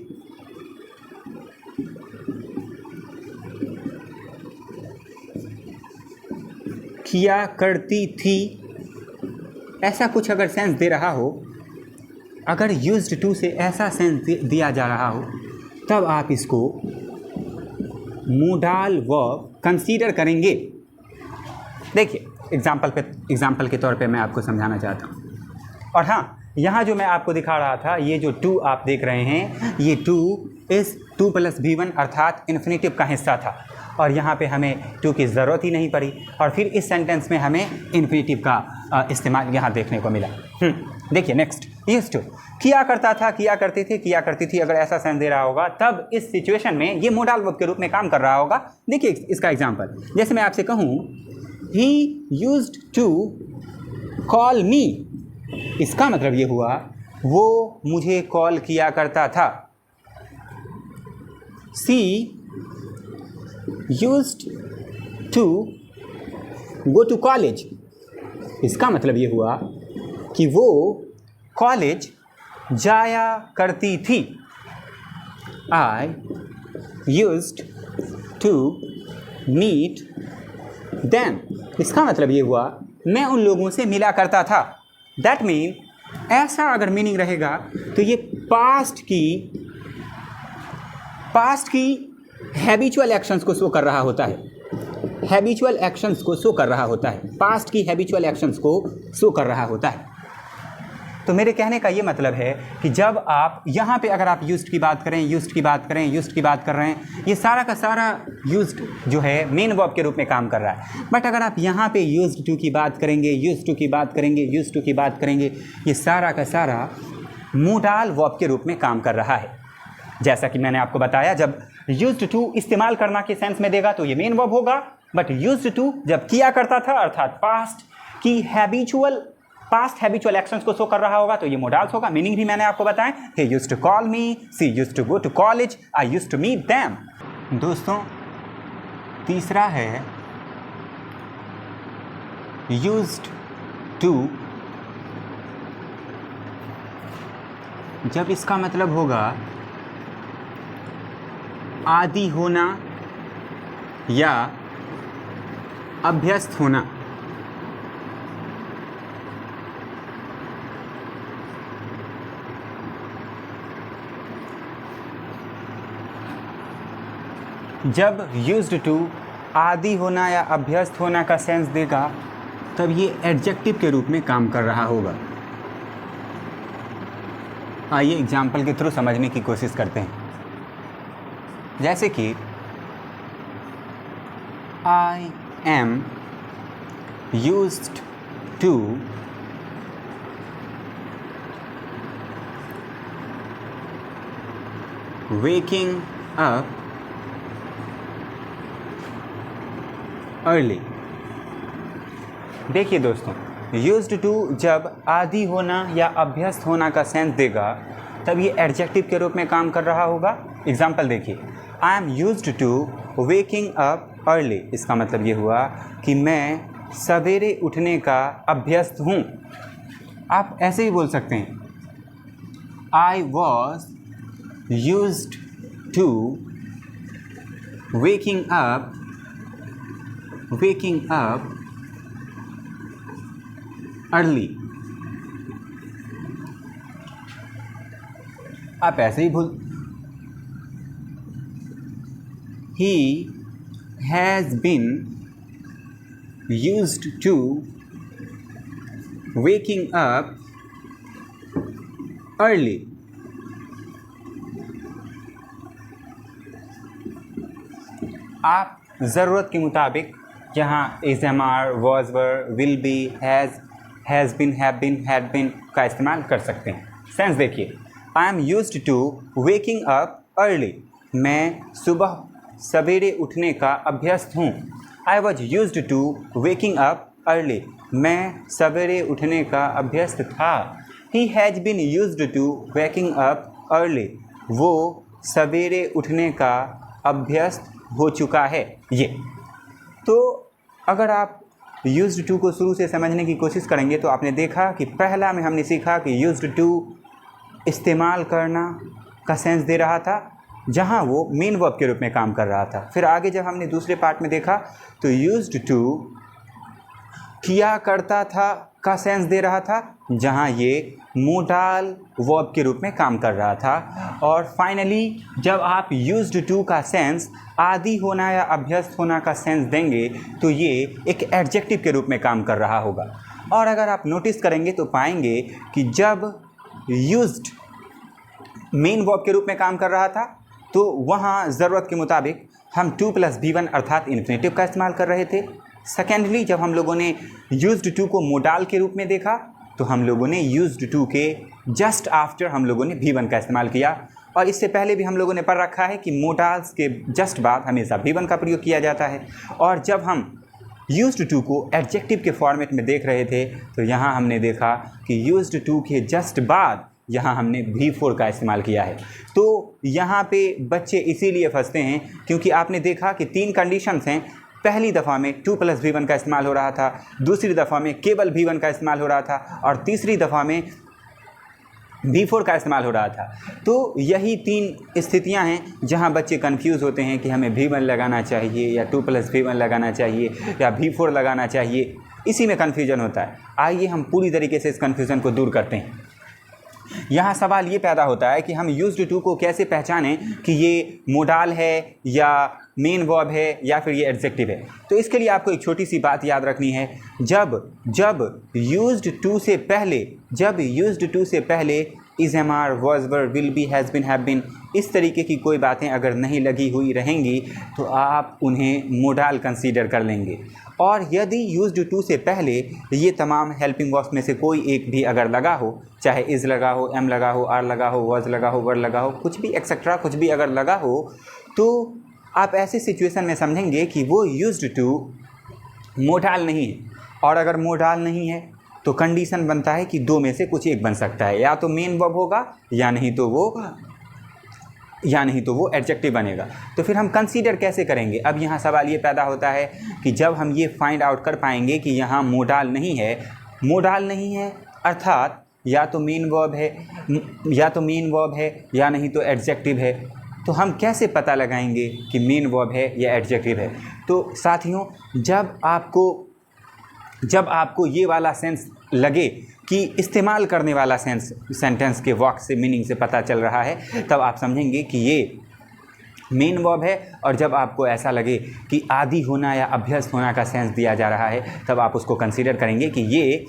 किया करती थी, ऐसा कुछ अगर सेंस दे रहा हो, अगर यूज्ड टू से ऐसा सेंस दिया जा रहा हो, तब आप इसको मोडाल वर्ब कंसीडर करेंगे। देखिए एग्जाम्पल के तौर पे मैं आपको समझाना चाहता हूँ। और हाँ, यहाँ जो मैं आपको दिखा रहा था, ये जो टू आप देख रहे हैं, ये टू इस 2 + V1 अर्थात इन्फिनेटिव का हिस्सा था और यहाँ पे हमें टू की ज़रूरत ही नहीं पड़ी और फिर इस सेंटेंस में हमें इन्फिनेटिव का इस्तेमाल यहाँ देखने को मिला। देखिए नेक्स्ट, यूज्ड टू, किया करता था, किया करते थे, किया करती थी, अगर ऐसा सेंस दे रहा होगा तब इस सिचुएशन में ये मोडाल वर्ब के रूप में काम कर रहा होगा। देखिए इसका एग्जांपल, जैसे मैं आपसे कहूँ he used to call me, इसका मतलब ये हुआ वो मुझे कॉल किया करता था। She used to go to college, इसका मतलब ये हुआ कि वो कॉलेज जाया करती थी। I used to meet them, इसका मतलब ये हुआ मैं उन लोगों से मिला करता था। दैट मीन, ऐसा अगर मीनिंग रहेगा तो ये पास्ट की हैबिचुअल एक्शंस को शो कर रहा होता है, हैबिचुअल एक्शंस को शो कर रहा होता है, पास्ट की हैबिचुअल एक्शंस को शो कर रहा होता है। तो मेरे कहने का ये मतलब है कि जब आप यहाँ पे अगर आप यूज्ड की बात करें, यूज्ड की बात करें, यूज्ड की बात कर रहे हैं, ये सारा का सारा यूज्ड जो है मेन वर्ब के रूप में काम कर रहा है। बट अगर आप यहाँ पे यूज्ड टू की बात करेंगे, यूज्ड टू की बात करेंगे, यूज्ड टू की बात करेंगे, ये सारा का सारा मोडाल वर्ब के रूप में काम कर रहा है। जैसा कि मैंने आपको बताया, जब यूज्ड टू इस्तेमाल करना के सेंस में देगा तो ये मेन वर्ब होगा, बट यूज्ड टू जब किया करता था अर्थात पास्ट हैबिचुअल एक्शंस को शो कर रहा होगा तो ये मोडाल्स होगा। मीनिंग भी मैंने आपको बताया, he used to call me, she used to go to college, I used to meet them. दोस्तों, तीसरा है यूज्ड टू, जब इसका मतलब होगा आदि होना या अभ्यस्त होना। जब यूज्ड टू आदि होना या अभ्यस्त होना का सेंस देगा तब ये एडजेक्टिव के रूप में काम कर रहा होगा। आइए एग्जाम्पल के थ्रू समझने की कोशिश करते हैं। जैसे कि I am used to waking up early. देखिए दोस्तों, यूज्ड टू जब आदि होना या अभ्यस्त होना का सेंस देगा तब ये एडजेक्टिव के रूप में काम कर रहा होगा। एग्जाम्पल देखिए, I am used to waking up early, इसका मतलब ये हुआ कि मैं सवेरे उठने का अभ्यस्त हूँ। आप ऐसे ही बोल सकते हैं, I was used to waking up early. आप ऐसे ही बोल, he has been used to waking up early। आप ज़रूरत के मुताबिक जहाँ is am are, was were, will be, has been, have been, had been का इस्तेमाल कर सकते हैं। सेंस देखिए, I am used to waking up early, मैं सुबह सवेरे उठने का अभ्यस्त हूँ। I was used to waking up early, मैं सवेरे उठने का अभ्यस्त था। He has been used to waking up early, वो सवेरे उठने का अभ्यस्त हो चुका है। ये तो अगर आप यूज्ड टू को शुरू से समझने की कोशिश करेंगे तो आपने देखा कि पहला में हमने सीखा कि यूज्ड टू इस्तेमाल करना का सेंस दे रहा था, जहाँ वो मेन वर्ब के रूप में काम कर रहा था। फिर आगे जब हमने दूसरे पार्ट में देखा तो यूज्ड टू किया करता था का सेंस दे रहा था, जहाँ ये मोडाल वर्ब के रूप में काम कर रहा था। और फाइनली जब आप यूज्ड टू का सेंस आदि होना या अभ्यस्त होना का सेंस देंगे तो ये एक एडजेक्टिव के रूप में काम कर रहा होगा। और अगर आप नोटिस करेंगे तो पाएंगे कि जब यूज्ड मेन वर्ब के रूप में काम कर रहा था तो वहाँ ज़रूरत के मुताबिक हम टू प्लस V1 अर्थात इन्फिनेटिव का इस्तेमाल कर रहे थे। सेकेंडली जब हम लोगों ने यूज्ड टू को मोडाल के रूप में देखा तो हम लोगों ने यूज्ड टू के जस्ट आफ्टर हम लोगों ने V1 का इस्तेमाल किया। और इससे पहले भी हम लोगों ने पढ़ रखा है कि मोडाल्स के जस्ट बाद हमेशा V1 का प्रयोग किया जाता है। और जब हम यूज्ड टू को एडजेक्टिव के फॉर्मेट में देख रहे थे तो यहाँ हमने देखा कि यूज्ड टू के जस्ट बाद यहाँ हमने V4 का इस्तेमाल किया है। तो यहाँ पे बच्चे इसीलिए फंसते हैं क्योंकि आपने देखा कि 3 कंडीशंस हैं। पहली दफ़ा में 2 प्लस V1 का इस्तेमाल हो रहा था, दूसरी दफ़ा में केवल V1 का इस्तेमाल हो रहा था और तीसरी दफ़ा में V4 का इस्तेमाल हो रहा था। तो यही 3 स्थितियां हैं जहां बच्चे कंफ्यूज होते हैं कि हमें V1 लगाना चाहिए या 2 प्लस V1 लगाना चाहिए या V4 लगाना चाहिए, इसी में कन्फ्यूजन होता है। आइए हम पूरी तरीके से इस कन्फ्यूज़न को दूर करते हैं। यहाँ सवाल ये पैदा होता है कि हम यूज्ड टू को कैसे पहचानें कि ये मोडाल है या मेन वर्ब है या फिर ये एडजेक्टिव है। तो इसके लिए आपको एक छोटी सी बात याद रखनी है, जब यूज्ड टू से पहले is am are, was were, will be, has been, have been इस तरीके की कोई बातें अगर नहीं लगी हुई रहेंगी तो आप उन्हें मोडाल कंसीडर कर लेंगे। और यदि यूज्ड टू से पहले ये तमाम हेल्पिंग वर्ब्स में से कोई एक भी अगर लगा हो, चाहे इज़ लगा हो, एम लगा हो, आर लगा हो, वॉज लगा हो, वर लगा हो, कुछ भी एक्सेट्रा कुछ भी अगर लगा हो, तो आप ऐसे सिचुएशन में समझेंगे कि वो यूज्ड टू मोडाल नहीं है। और अगर मोडाल नहीं है तो कंडीशन बनता है कि 2 में से कुछ एक बन सकता है, या तो मेन वर्ब होगा या नहीं तो वो एडजेक्टिव बनेगा। तो फिर हम कंसीडर कैसे करेंगे? अब यहाँ सवाल ये पैदा होता है कि जब हम ये फाइंड आउट कर पाएंगे कि यहाँ मोडाल नहीं है अर्थात या तो मेन वर्ब है या नहीं तो एडजेक्टिव है, तो हम कैसे पता लगाएंगे कि मेन वर्ब है या एडजेक्टिव है? तो साथियों, जब आपको ये वाला सेंस लगे कि इस्तेमाल करने वाला सेंटेंस के वाक्य से मीनिंग से पता चल रहा है, तब आप समझेंगे कि ये मेन वर्ब है। और जब आपको ऐसा लगे कि आदि होना या अभ्यस्त होना का सेंस दिया जा रहा है, तब आप उसको कंसीडर करेंगे कि ये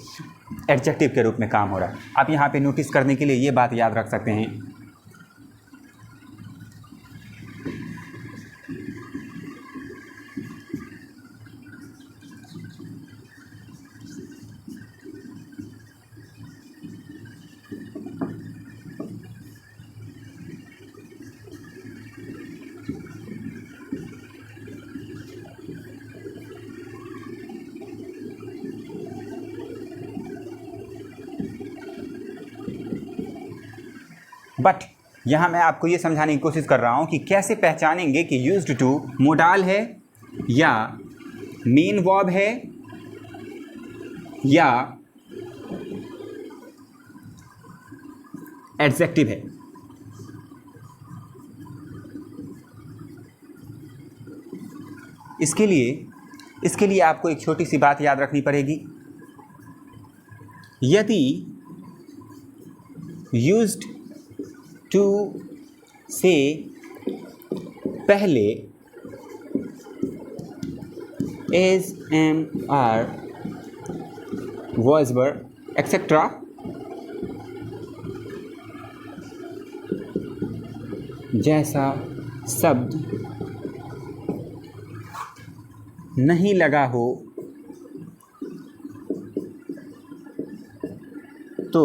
एडजेक्टिव के रूप में काम हो रहा है। आप यहाँ पे नोटिस करने के लिए ये बात याद रख सकते हैं, बट यहाँ मैं आपको ये समझाने की कोशिश कर रहा हूँ कि कैसे पहचानेंगे कि यूज्ड टू मोडाल है या मेन वर्ब है या एडजेक्टिव है। इसके लिए आपको एक छोटी सी बात याद रखनी पड़ेगी। यदि यूज्ड टू से पहले is, am, are, was, were etcetera जैसा शब्द नहीं लगा हो तो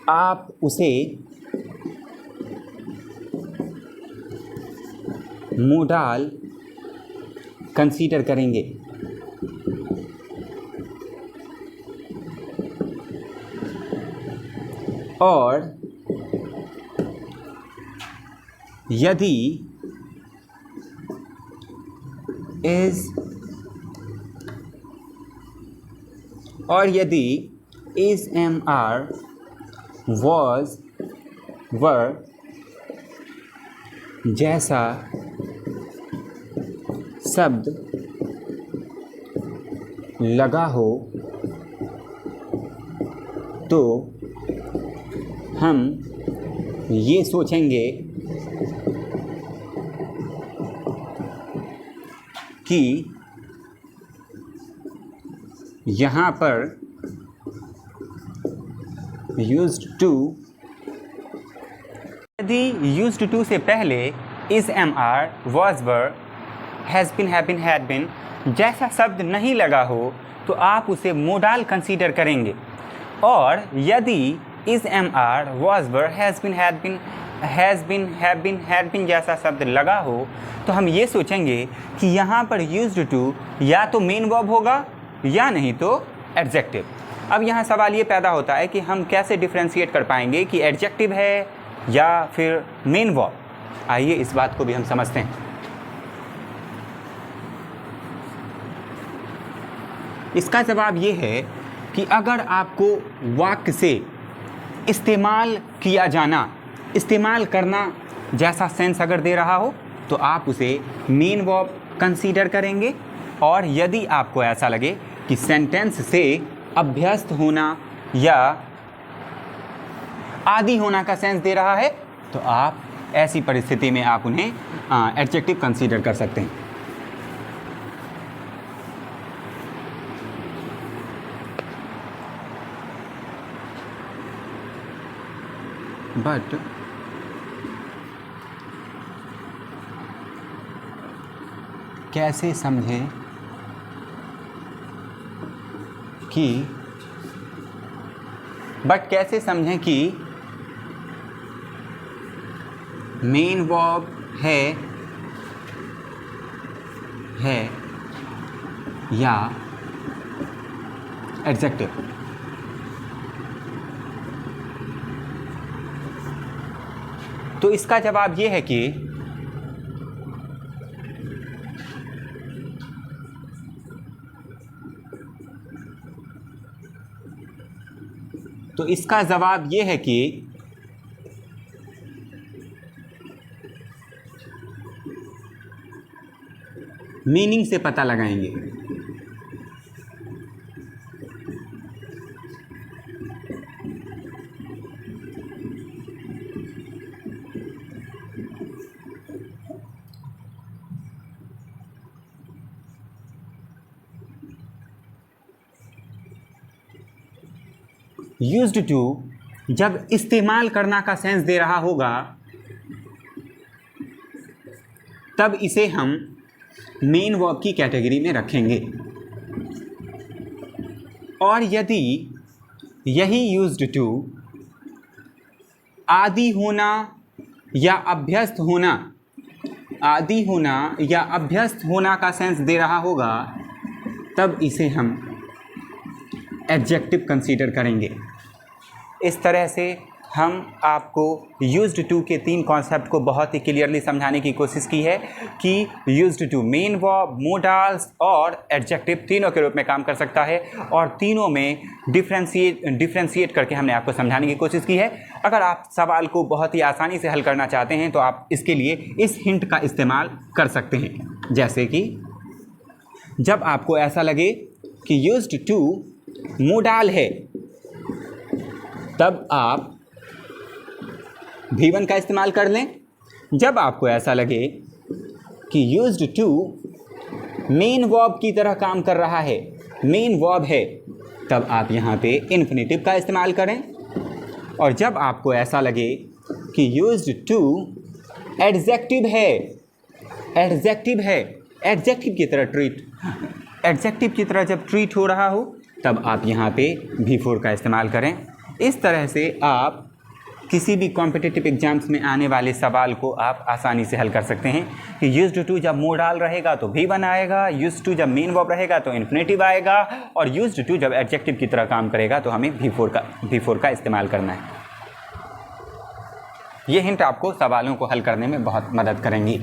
आप उसे मोडाल कंसीडर करेंगे। और यदि is am are was were जैसा शब्द लगा हो तो हम ये सोचेंगे कि यहाँ पर used to, यदि used to से पहले is am are was were has been have been had been जैसा शब्द नहीं लगा हो तो आप उसे मोडाल कंसीडर करेंगे। और यदि is am are was were has been had been have been had been जैसा शब्द लगा हो तो हम ये सोचेंगे कि यहाँ पर used to या तो मेन वर्ब होगा या नहीं तो एडजेक्टिव। अब यहाँ सवाल ये पैदा होता है कि हम कैसे डिफ्रेंशिएट कर पाएंगे कि एडजेक्टिव है या फिर मेन वर्ब। आइए इस बात को भी हम समझते हैं। इसका जवाब ये है कि अगर आपको वाक्य से इस्तेमाल किया जाना, इस्तेमाल करना जैसा सेंस अगर दे रहा हो तो आप उसे मेन वर्ब कंसीडर करेंगे। और यदि आपको ऐसा लगे कि सेंटेंस से अभ्यस्त होना या आदि होना का सेंस दे रहा है तो आप ऐसी परिस्थिति में आप उन्हें एडजेक्टिव कंसीडर कर सकते हैं। बट कैसे समझें कि मेन वर्ब है या एडजेक्टिव। तो इसका जवाब ये है कि मीनिंग से पता लगाएंगे। यूज्ड टू जब इस्तेमाल करना का सेंस दे रहा होगा तब इसे हम मेन वर्ब की कैटेगरी में रखेंगे। और यदि यही यूज्ड टू आदि होना या अभ्यस्त होना का सेंस दे रहा होगा तब इसे हम एडजेक्टिव कंसीडर करेंगे। इस तरह से हम आपको यूज्ड टू के 3 कॉन्सेप्ट को बहुत ही क्लियरली समझाने की कोशिश की है कि used to main verb, modals और एडजेक्टिव तीनों के रूप में काम कर सकता है और तीनों में डिफ्रेंशिएट करके हमने आपको समझाने की कोशिश की है। अगर आप सवाल को बहुत ही आसानी से हल करना चाहते हैं तो आप इसके लिए इस हिंट का इस्तेमाल कर सकते हैं। जैसे कि जब आपको ऐसा लगे कि यूज्ड टू मोडाल है तब आप V1 का इस्तेमाल कर लें। जब आपको ऐसा लगे कि यूज्ड टू मेन वर्ब की तरह काम कर रहा है, मेन वर्ब है, तब आप यहाँ पे इन्फिनेटिव का इस्तेमाल करें। और जब आपको ऐसा लगे कि यूज्ड टू एडजेक्टिव है एडजेक्टिव की तरह जब ट्रीट हो रहा हो तब आप यहाँ पे V4 का इस्तेमाल करें। इस तरह से आप किसी भी कॉम्पिटिटिव एग्जाम्स में आने वाले सवाल को आप आसानी से हल कर सकते हैं कि यूज्ड टू जब मोडाल रहेगा तो V1 आएगा, यूज्ड टू जब मेन वर्ब रहेगा तो इन्फिनेटिव आएगा, और यूज्ड टू जब एडजेक्टिव की तरह काम करेगा तो हमें V4 का इस्तेमाल करना है। ये हिंट आपको सवालों को हल करने में बहुत मदद करेंगी।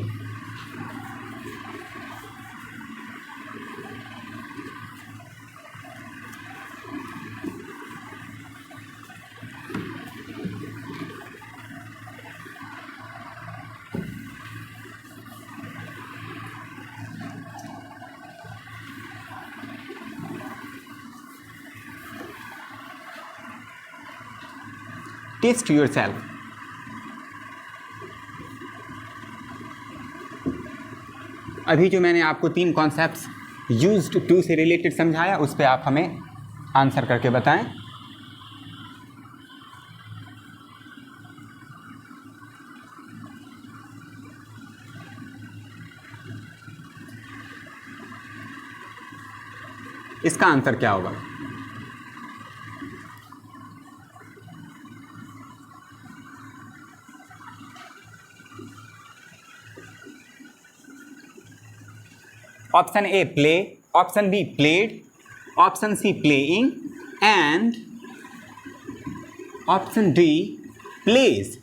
Test yourself. अभी जो मैंने आपको 3 कॉन्सेप्ट्स यूज्ड टू से रिलेटेड समझाया उस पर आप हमें आंसर करके बताएं। इसका आंसर क्या होगा? Option A play, option B played, option C playing and option D plays.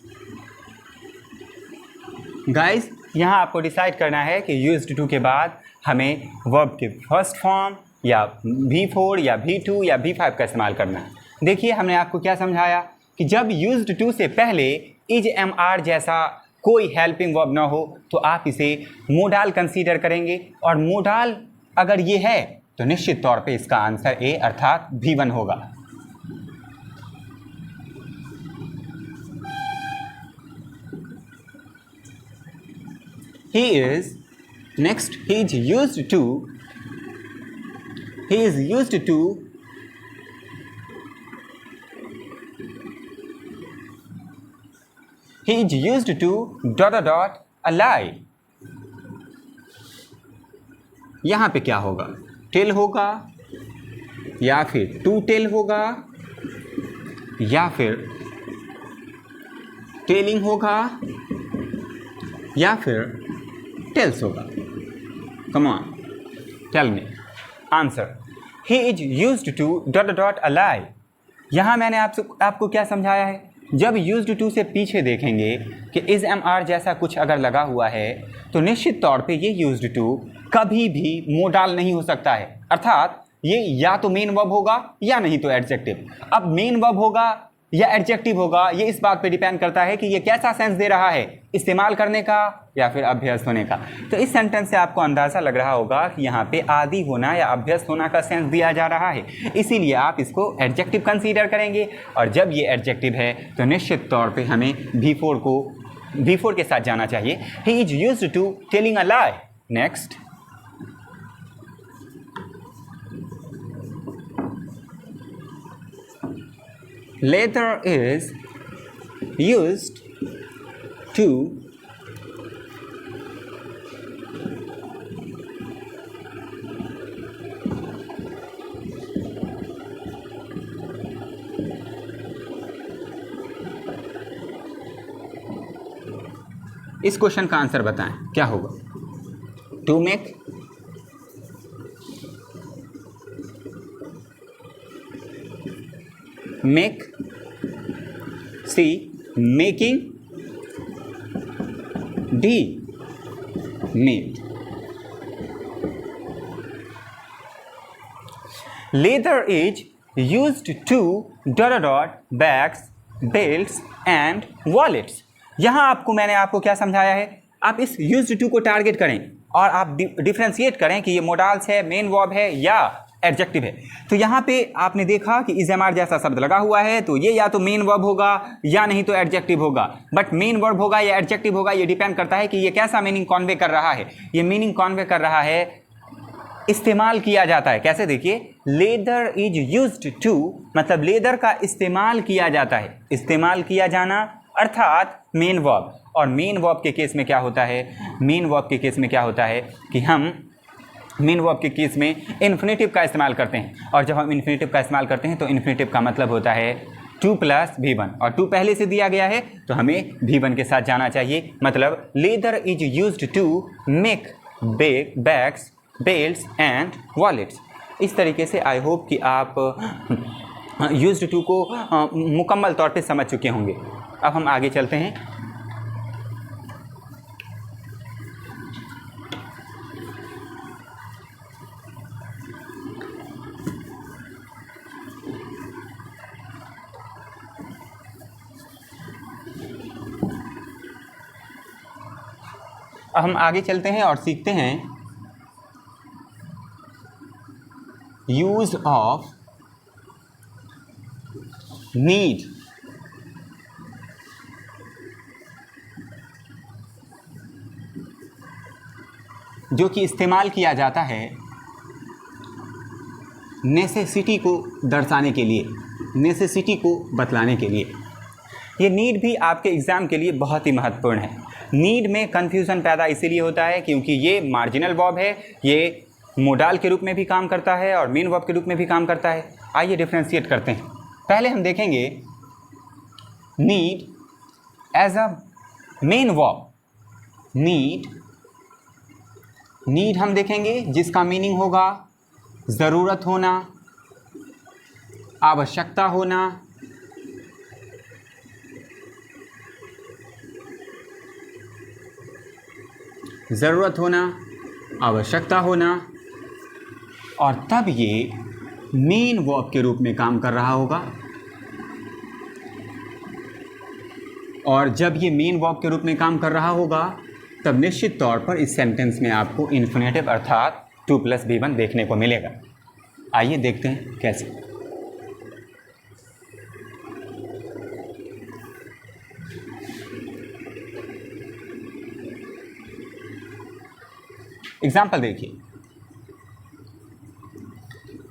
Guys यहाँ आपको डिसाइड करना है कि यूज्ड टू के बाद हमें वर्ब के फर्स्ट फॉर्म या V4 या V2 या V5 का इस्तेमाल करना है। देखिए हमने आपको क्या समझाया कि जब यूज्ड टू से पहले इज एम आर जैसा कोई हेल्पिंग वर्ब ना हो तो आप इसे मोडाल कंसीडर करेंगे, और मोडाल अगर ये है तो निश्चित तौर पे इसका आंसर ए अर्थात V1 होगा। He is next he is used to alive। यहाँ पे क्या होगा? टेल होगा या फिर टू टेल होगा या फिर टेलिंग होगा या फिर टेल्स होगा? Come on tell me answer. He is used to alive। यहाँ मैंने आपको क्या समझाया है? जब यूज्ड टू से पीछे देखेंगे कि इज एम आर जैसा कुछ अगर लगा हुआ है तो निश्चित तौर पे ये यूज्ड टू कभी भी मोडाल नहीं हो सकता है, अर्थात ये या तो मेन वर्ब होगा या नहीं तो एडजेक्टिव। अब मेन वर्ब होगा या एडजेक्टिव होगा ये इस बात पे डिपेंड करता है कि ये कैसा सेंस दे रहा है, इस्तेमाल करने का या फिर अभ्यस्त होने का। तो इस सेंटेंस से आपको अंदाज़ा लग रहा होगा कि यहाँ पे आदि होना या अभ्यस्त होना का सेंस दिया जा रहा है, इसीलिए आप इसको एडजेक्टिव कंसीडर करेंगे। और जब ये एडजेक्टिव है तो निश्चित तौर पे हमें V4 के साथ जाना चाहिए। He is used to telling a lie. Next, later is used to इस क्वेश्चन का आंसर बताएं क्या होगा? To make, make, C making, D made. Leather is used to bags, belts and wallets. यहाँ मैंने आपको क्या समझाया है? आप इस यूज्ड टू को टारगेट करें और आप डिफ्रेंशिएट करें कि ये मोडाल्स है, मेन वर्ब है या एडजेक्टिव है। तो यहाँ पे आपने देखा कि इज एम आर जैसा शब्द लगा हुआ है तो ये या तो मेन वर्ब होगा या नहीं तो एडजेक्टिव होगा। बट मेन वर्ब होगा या एडजेक्टिव होगा ये डिपेंड करता है कि ये कैसा मीनिंग कॉन्वे कर रहा है। ये मीनिंग कॉन्वे कर रहा है, इस्तेमाल किया जाता है। कैसे? देखिए, लेदर इज यूज्ड टू मतलब लेदर का इस्तेमाल किया जाता है। इस्तेमाल किया जाना अर्थात मेन वर्ब, और मेन वर्ब के केस में क्या होता है, मेन वर्ब के केस में क्या होता है कि हम मेन वर्ब के केस में इन्फिनेटिव का इस्तेमाल करते हैं, और जब हम इन्फिनेटिव का इस्तेमाल करते हैं तो इन्फिनेटिव का मतलब होता है 2 + V1, और 2 पहले से दिया गया है तो हमें V1 के साथ जाना चाहिए। मतलब leather is used to make bags, belts and wallets. इस तरीके से आई होप कि आप यूज्ड टू को मुकम्मल तौर पे समझ चुके होंगे। अब हम आगे चलते हैं। अब हम आगे चलते हैं और सीखते हैं यूज ऑफ नीड। जो कि इस्तेमाल किया जाता है नेसेसिटी को दर्शाने के लिए, नेसेसिटी को बतलाने के लिए। ये नीड भी आपके एग्ज़ाम के लिए बहुत ही महत्वपूर्ण है। नीड में कन्फ्यूज़न पैदा इसीलिए होता है क्योंकि ये मार्जिनल वर्ब है, ये मोडाल के रूप में भी काम करता है और मेन वर्ब के रूप में भी काम करता है। आइए डिफ्रेंशिएट करते हैं। पहले हम देखेंगे need as a main verb. Need हम देखेंगे जिसका मीनिंग होगा ज़रूरत होना, आवश्यकता होना, ज़रूरत होना, आवश्यकता होना, और तब ये मेन वर्ब के रूप में काम कर रहा होगा। और जब ये मेन वर्ब के रूप में काम कर रहा होगा तब निश्चित तौर पर इस सेंटेंस में आपको इन्फिनेटिव अर्थात 2 + V1 देखने को मिलेगा। आइए देखते हैं कैसे। एग्जाम्पल देखिए,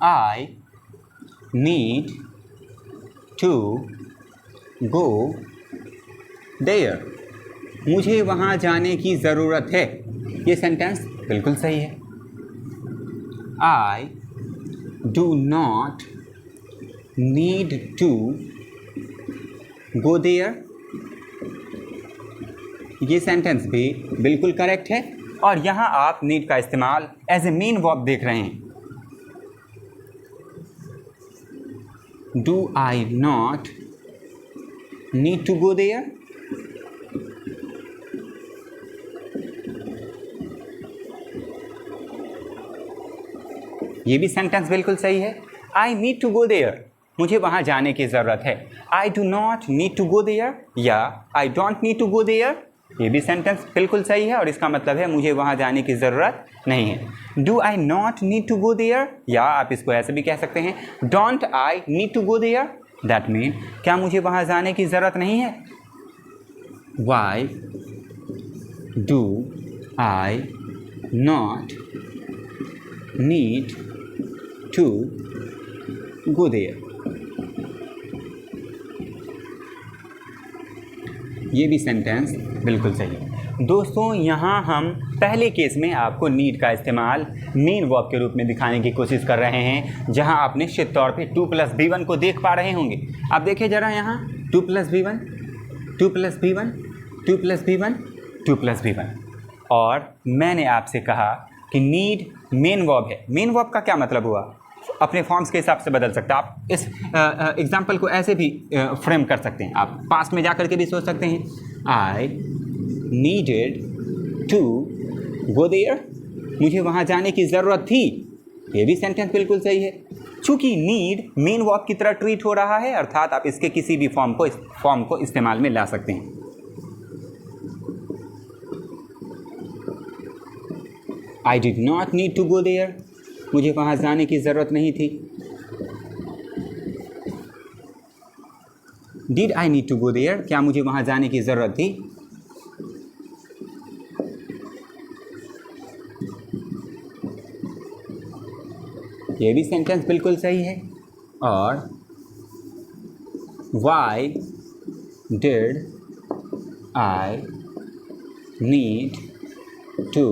I need to go there. मुझे वहाँ जाने की ज़रूरत है। ये सेंटेंस बिल्कुल सही है। I do not need to go there. ये सेंटेंस भी बिल्कुल करेक्ट है। और यहाँ आप नीड का इस्तेमाल एज ए मेन वर्ब देख रहे हैं। Do I not need to go there. ये भी सेंटेंस बिल्कुल सही है। I need to go there, मुझे वहाँ जाने की ज़रूरत है। I do not need to go there या I don't need to go there, ये भी सेंटेंस बिल्कुल सही है और इसका मतलब है मुझे वहाँ जाने की ज़रूरत नहीं है। Do I not need to go there, या आप इसको ऐसे भी कह सकते हैं don't I need to go there, that mean क्या मुझे वहाँ जाने की ज़रूरत नहीं है। Why do I not need to go there, ये भी सेंटेंस बिल्कुल सही है। दोस्तों यहाँ हम पहले केस में आपको नीड का इस्तेमाल मेन वर्ब के रूप में दिखाने की कोशिश कर रहे हैं, जहाँ आप निश्चित तौर पे 2 + V1 को देख पा रहे होंगे। आप देखिए ज़रा यहाँ 2 + V1, 2 + V1, 2 + V1, 2 + V1। और मैंने आपसे कहा कि नीड मेन वर्ब है। मेन वर्ब का क्या मतलब हुआ, अपने फॉर्म्स के हिसाब से बदल सकता है। आप इस एग्जाम्पल को ऐसे भी फ्रेम कर सकते हैं, आप पास्ट में जा कर के भी सोच सकते हैं। I needed to go there, मुझे वहाँ जाने की ज़रूरत थी, ये भी सेंटेंस बिल्कुल सही है। चूँकि नीड मेन वर्ब की तरह ट्रीट हो रहा है, अर्थात आप इसके किसी भी फॉर्म को इस्तेमाल में ला सकते हैं। I did not need to go there, मुझे वहाँ जाने की ज़रूरत नहीं थी। Did I need to go there, क्या मुझे वहाँ जाने की ज़रूरत थी। ये भी सेंटेंस बिल्कुल सही है। और why did I need to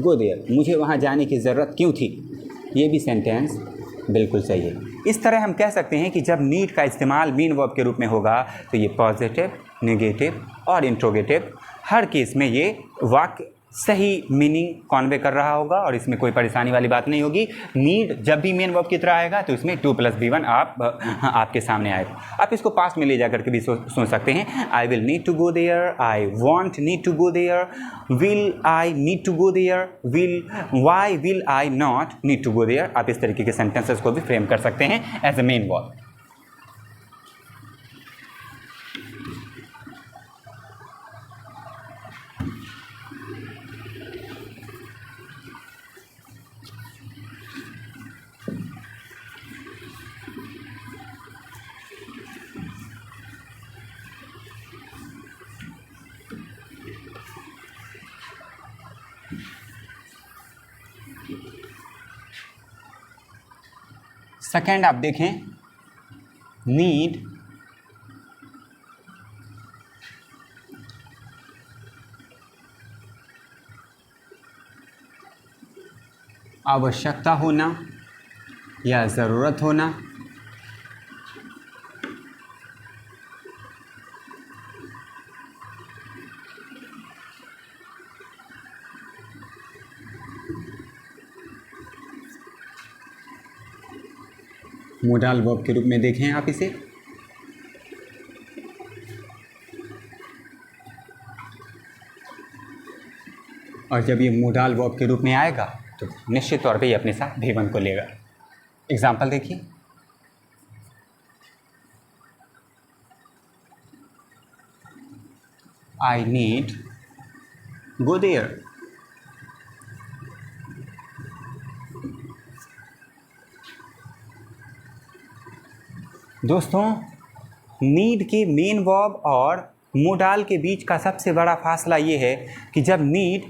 go there, मुझे वहाँ जाने की ज़रूरत क्यों थी। ये भी सेंटेंस बिल्कुल सही है। इस तरह हम कह सकते हैं कि जब नीड का इस्तेमाल मेन वर्ब के रूप में होगा तो ये पॉजिटिव, नेगेटिव और इंट्रोगेटिव हर केस में ये वाक्य सही मीनिंग कॉन्वे कर रहा होगा और इसमें कोई परेशानी वाली बात नहीं होगी। नीड जब भी मेन वर्ब की तरह आएगा तो इसमें 2 + V1 आपके सामने आएगा। आप इसको पास्ट में ले जा करके भी सोच सकते हैं। I will need to go there, I won't need to go there, will I need to go there, why will I not need to go there. आप इस तरीके के सेंटेंसेस को भी फ्रेम कर सकते हैं as a main verb. Second आप देखें, नीड आवश्यकता होना या ज़रूरत होना। मोडाल वर्ब के रूप में देखें आप इसे। और जब ये मोडाल वर्ब के रूप में आएगा तो निश्चित तौर पे ये अपने साथ V1 को लेगा। एग्जाम्पल देखिए, आई नीड गो देयर। दोस्तों, नीड के मेन वर्ब और मोडाल के बीच का सबसे बड़ा फासला ये है कि जब नीड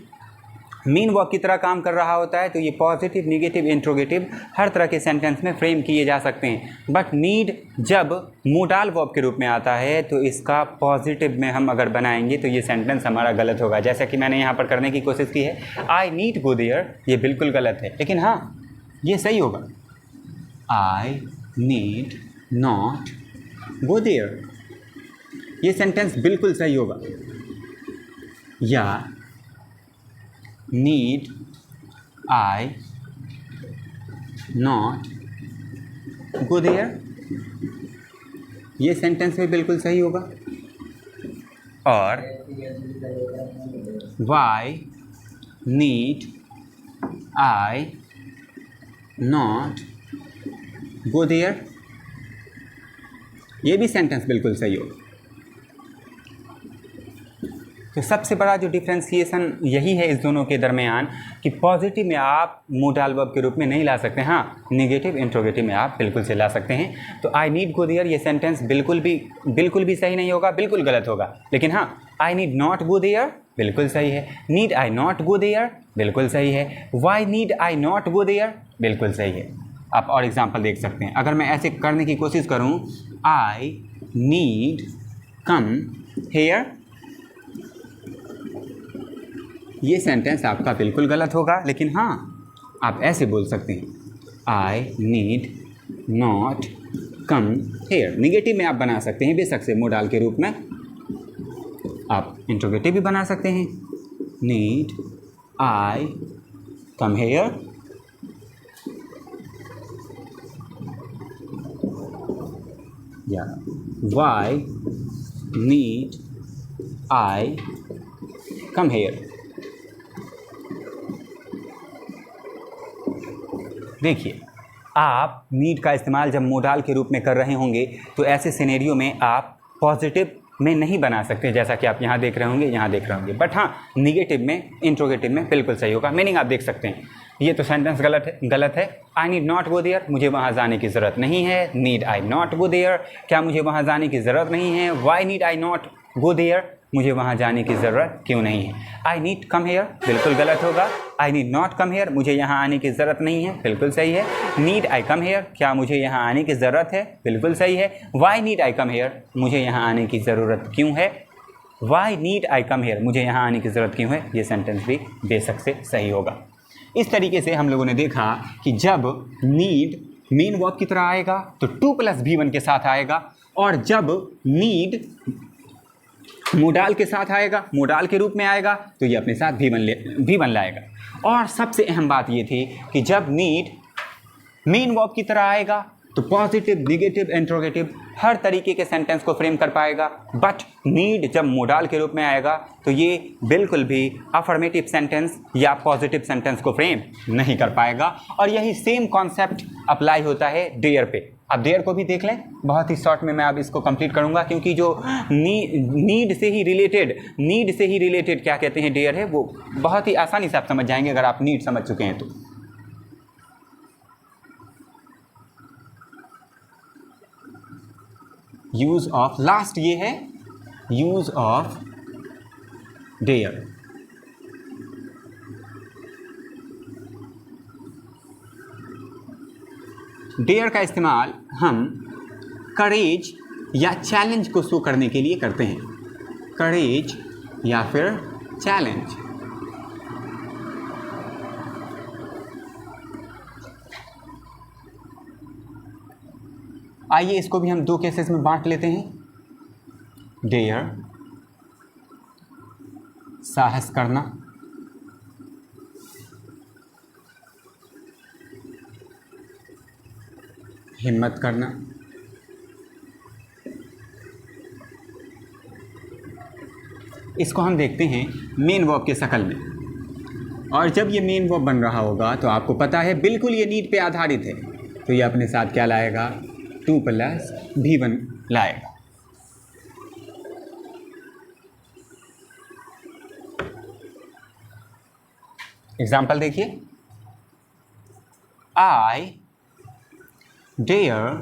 मेन वर्ब की तरह काम कर रहा होता है तो ये पॉजिटिव, नेगेटिव, इंट्रोगेटिव हर तरह के सेंटेंस में फ्रेम किए जा सकते हैं। बट नीड जब मोडाल वर्ब के रूप में आता है तो इसका पॉजिटिव में हम अगर बनाएंगे तो ये सेंटेंस हमारा गलत होगा। जैसा कि मैंने यहाँ पर करने की कोशिश की है, आई नीड गो देयर, ये बिल्कुल गलत है। लेकिन हाँ, ये सही होगा, I need not go there, ये सेंटेंस बिल्कुल सही होगा। या need I not go there, ये सेंटेंस भी बिल्कुल सही होगा। और why need I not go there, ये भी सेंटेंस बिल्कुल सही होगा। तो सबसे बड़ा जो डिफ्रेंसिएशन यही है इस दोनों के दरमियान कि पॉजिटिव में आप मोडाल वर्ब के रूप में नहीं ला सकते, हाँ नेगेटिव, इंट्रोगेटिव में आप बिल्कुल से ला सकते हैं। तो आई नीड गो देयर ये सेंटेंस बिल्कुल भी सही नहीं होगा, बिल्कुल गलत होगा। लेकिन हाँ, I need not go there बिल्कुल सही है, need I not go there बिल्कुल सही है, why need I not go there बिल्कुल सही है। आप और एग्जाम्पल देख सकते हैं। अगर मैं ऐसे करने की कोशिश करूँ, आई नीड कम हेयर, ये सेंटेंस आपका बिल्कुल गलत होगा। लेकिन हाँ, आप ऐसे बोल सकते हैं, आई need not come here. Negative में आप बना सकते हैं बेशक से मोडाल के रूप में, आप इंट्रोगेटिव भी बना सकते हैं, नीड आई कम हेयर, या why need I come here. देखिए, आप नीड का इस्तेमाल जब मोडाल के रूप में कर रहे होंगे तो ऐसे सिनेरियो में आप पॉजिटिव में नहीं बना सकते, जैसा कि आप यहाँ देख रहे होंगे, यहाँ देख रहे होंगे। बट हाँ, निगेटिव में, इंट्रोगेटिव में बिल्कुल सही होगा। मीनिंग आप देख सकते हैं। ये तो सेंटेंस गलत है। I need not go there, मुझे वहाँ जाने की ज़रूरत नहीं है। Need I not go there, क्या मुझे वहाँ जाने की ज़रूरत नहीं है। Why need I not go there, मुझे वहाँ जाने की ज़रूरत क्यों नहीं है। आई नीड कम हेयर बिल्कुल गलत होगा। I need not come here, मुझे यहाँ आने की ज़रूरत नहीं है, बिल्कुल सही है। नीड आई कम हेयर, क्या मुझे यहाँ आने की ज़रूरत है, बिल्कुल सही है। Why need I come here, मुझे यहाँ आने की ज़रूरत क्यों है, why need I come here, मुझे यहाँ आने की ज़रूरत क्यों है, ये सेंटेंस भी बेशक से सही होगा। इस तरीके से हम लोगों ने देखा कि जब नीड मेन वर्ब की तरह आएगा तो 2+V1 के साथ आएगा, और जब नीड मोडाल के साथ आएगा, मोडाल के रूप में आएगा, तो ये अपने साथ V1 लाएगा। और सबसे अहम बात ये थी कि जब नीड मेन वर्ब की तरह आएगा तो पॉजिटिव, नेगेटिव, इंट्रोगेटिव हर तरीके के सेंटेंस को फ्रेम कर पाएगा, बट नीड जब मोडाल के रूप में आएगा तो ये बिल्कुल भी अफर्मेटिव सेंटेंस या पॉजिटिव सेंटेंस को फ्रेम नहीं कर पाएगा। और यही सेम कॉन्सेप्ट अप्लाई होता है डेयर पे। अब डेयर को भी देख लें, बहुत ही शॉर्ट में मैं अब इसको कंप्लीट करूंगा, क्योंकि जो नीड से ही रिलेटेड क्या कहते हैं डेयर है, वो बहुत ही आसानी से आप समझ जाएंगे अगर आप नीड समझ चुके हैं तो। यूज ऑफ, लास्ट ये है यूज ऑफ डेयर। डेयर का इस्तेमाल हम करेज या चैलेंज को शो करने के लिए करते हैं, करेज या फिर चैलेंज। आइए इसको भी हम दो केसेस में बांट लेते हैं। डेयर साहस करना, हिम्मत करना। इसको हम देखते हैं मेन वर्ब के शक्ल में, और जब ये मेन वर्ब बन रहा होगा तो आपको पता है बिल्कुल ये नीड पे आधारित है, तो ये अपने साथ क्या लाएगा, 2+V1 लाएगा। एग्जाम्पल देखिए, I dare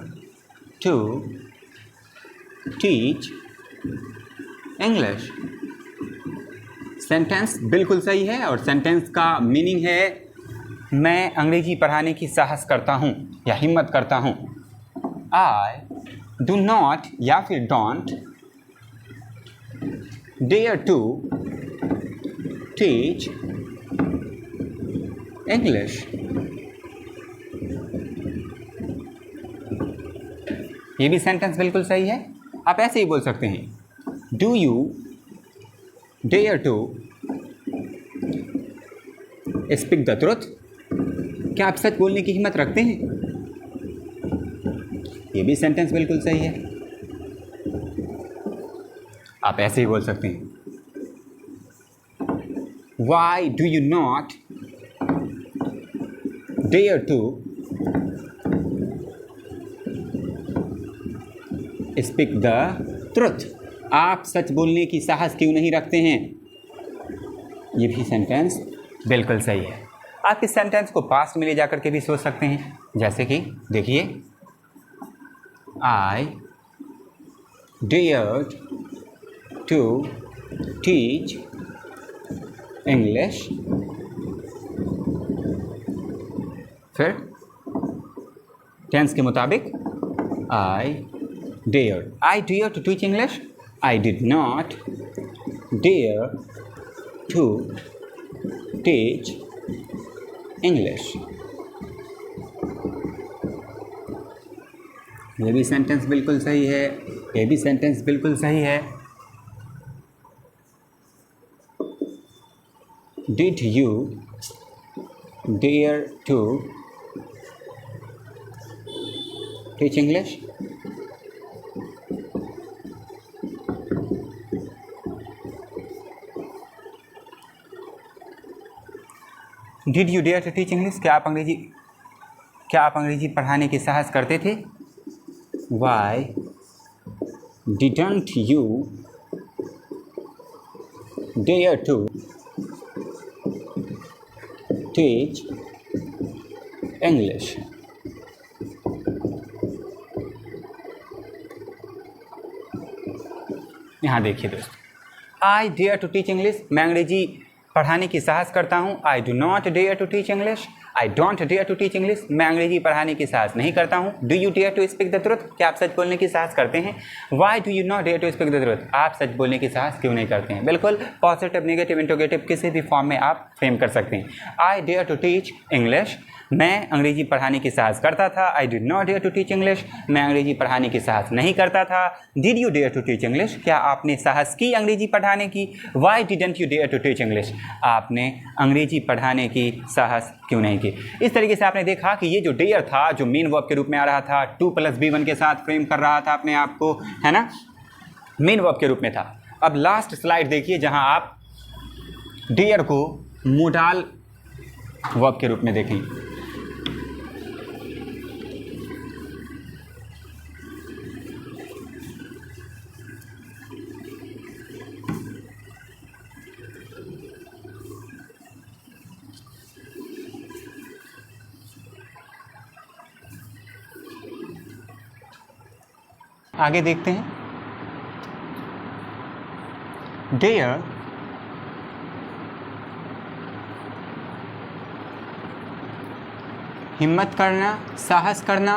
to teach English. Sentence बिल्कुल सही है, और सेंटेंस का मीनिंग है मैं अंग्रेजी पढ़ाने की साहस करता हूँ या हिम्मत करता हूँ। आई डू नॉट या फिर don't dare to teach English. ये भी सेंटेंस बिल्कुल सही है। आप ऐसे ही बोल सकते हैं, do you dare to speak the truth. क्या आप सच बोलने की हिम्मत रखते हैं? ये भी सेंटेंस बिल्कुल सही है। आप ऐसे ही बोल सकते हैं, why do you not dare to speak the truth. आप सच बोलने की साहस क्यों नहीं रखते हैं? ये भी सेंटेंस बिल्कुल सही है। आप इस सेंटेंस को पास्ट में ले जाकर के भी सोच सकते हैं, जैसे कि देखिए, I dared to teach English. फिर टेंस के मुताबिक, I dare to teach English, I did not dare to teach English. ये भी सेंटेंस बिल्कुल सही है, ये भी सेंटेंस बिल्कुल सही है। Did you dare to teach English? Did you dare to teach English? क्या आप अंग्रेजी पढ़ाने की साहस करते थे? Why didn't you dare to teach English? यहाँ देखिए दोस्तों, I dare to teach English, मैं अंग्रेजी पढ़ाने की साहस करता हूँ। I do not dare to teach English, I don't dare to teach English, मैं अंग्रेजी पढ़ाने की साहस नहीं करता हूँ। Do you dare to speak the truth, क्या आप सच बोलने की साहस करते हैं। Why do you not dare to speak the truth, आप सच बोलने की साहस क्यों नहीं करते हैं। बिल्कुल पॉजिटिव, नेगेटिव, इंट्रोगेटिव किसी भी फॉर्म में आप फ्रेम कर सकते हैं। I dare to teach English, मैं अंग्रेजी पढ़ाने की साहस करता था। I did not dare to teach English, मैं अंग्रेजी पढ़ाने की साहस नहीं करता था। Did you dare to teach English, क्या आपने साहस की अंग्रेजी पढ़ाने की। Why didn't you dare to teach English, आपने अंग्रेजी पढ़ाने की साहस क्यों नहीं की। इस तरीके से आपने देखा कि ये जो डेयर था, जो मेन वर्ब के रूप में आ रहा था, 2+B1 के साथ फ्रेम कर रहा था अपने आप को, है ना, मेन वर्ब के रूप में था। अब लास्ट स्लाइड देखिए जहां आप डेयर को मोडाल वर्ब के रूप में देखें। आगे देखते हैं। डेयर हिम्मत करना, साहस करना।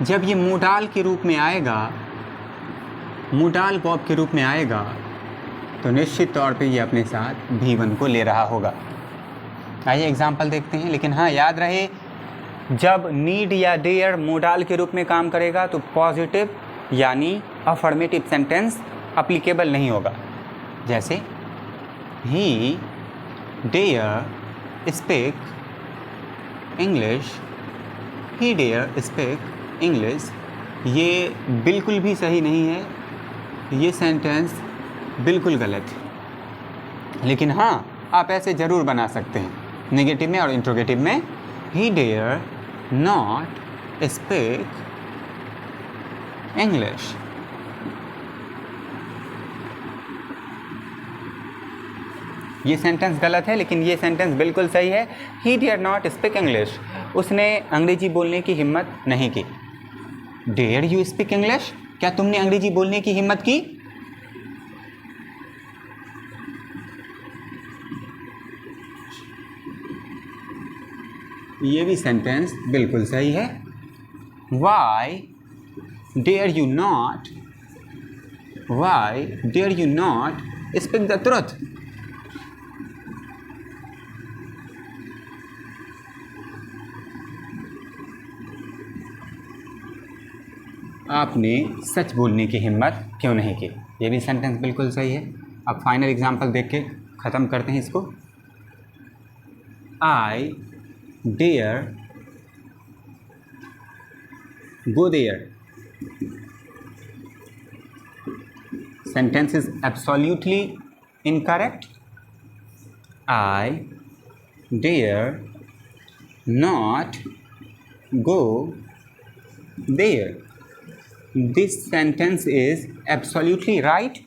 जब ये मोडाल के रूप में आएगा, मोडाल वर्ब के रूप में आएगा, तो निश्चित तौर पे ये अपने साथ V1 को ले रहा होगा। आइए एग्जाम्पल देखते हैं। लेकिन हाँ, याद रहे जब नीड या डेयर मोडाल के रूप में काम करेगा तो पॉजिटिव यानी अफर्मेटिव सेंटेंस अप्लीकेबल नहीं होगा। जैसे he dare speak English, he dare speak English, ये बिल्कुल भी सही नहीं है, ये सेंटेंस बिल्कुल गलत है। लेकिन हाँ, आप ऐसे ज़रूर बना सकते हैं नेगेटिव में और इंट्रोगेटिव में। He dare not speak English, ये सेंटेंस गलत है लेकिन ये सेंटेंस बिल्कुल सही है। He dare not speak English, उसने अंग्रेजी बोलने की हिम्मत नहीं की। डेयर यू स्पीक इंग्लिश, क्या तुमने अंग्रेजी बोलने की हिम्मत की। ये भी सेंटेंस बिल्कुल सही है। Why dare you not, why dare you not speak the truth, आपने सच बोलने की हिम्मत क्यों नहीं की। ये भी सेंटेंस बिल्कुल सही है। अब फाइनल एग्जांपल देख के ख़त्म करते हैं इसको। I dare go there, sentence is absolutely incorrect. I dare not go there, this sentence is absolutely right.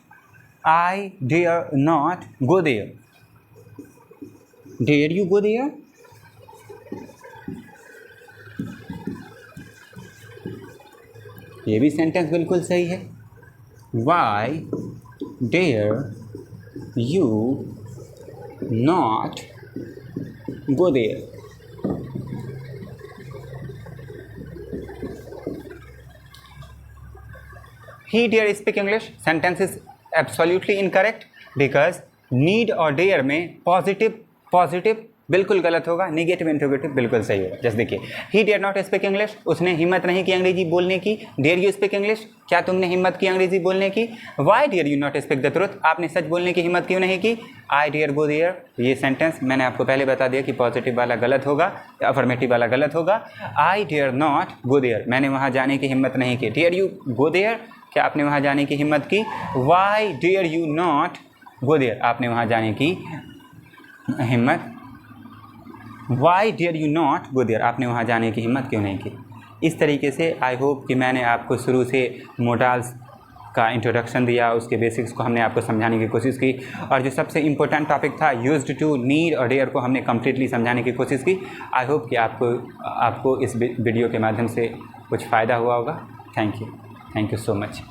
I dare not go there. Dare you go there? ये भी सेंटेंस बिल्कुल सही है। Why dare you not go there? He dare speak English, sentence is absolutely incorrect because need और dare में पॉजिटिव बिल्कुल गलत होगा, नेगेटिव इंट्रोगेटिव बिल्कुल सही होगा। जैसे देखिए, he dare not speak English, उसने हिम्मत नहीं की अंग्रेजी बोलने की। dare you speak English, क्या तुमने हिम्मत की अंग्रेजी बोलने की। why dare you not speak the truth, आपने सच बोलने की हिम्मत क्यों नहीं की। I dare go there, ये सेंटेंस मैंने आपको पहले बता दिया कि पॉजिटिव वाला गलत होगा, अफर्मेटिव वाला गलत होगा। I dare not go there, मैंने वहाँ जाने की हिम्मत नहीं की। dare you go there, क्या आपने वहाँ जाने की हिम्मत की। Why dare you not go there, आपने वहाँ जाने की हिम्मत। Why dare you not go there, आपने वहाँ जाने की हिम्मत क्यों नहीं की। इस तरीके से आई होप कि मैंने आपको शुरू से मोडाल्स का इंट्रोडक्शन दिया, उसके बेसिक्स को हमने आपको समझाने की कोशिश की, और जो सबसे इम्पोर्टेंट टॉपिक था यूज्ड टू, नीड और डेयर को हमने कम्प्लीटली समझाने की कोशिश की। आई होप कि आपको इस वीडियो के माध्यम से कुछ फ़ायदा हुआ होगा। Thank you so much.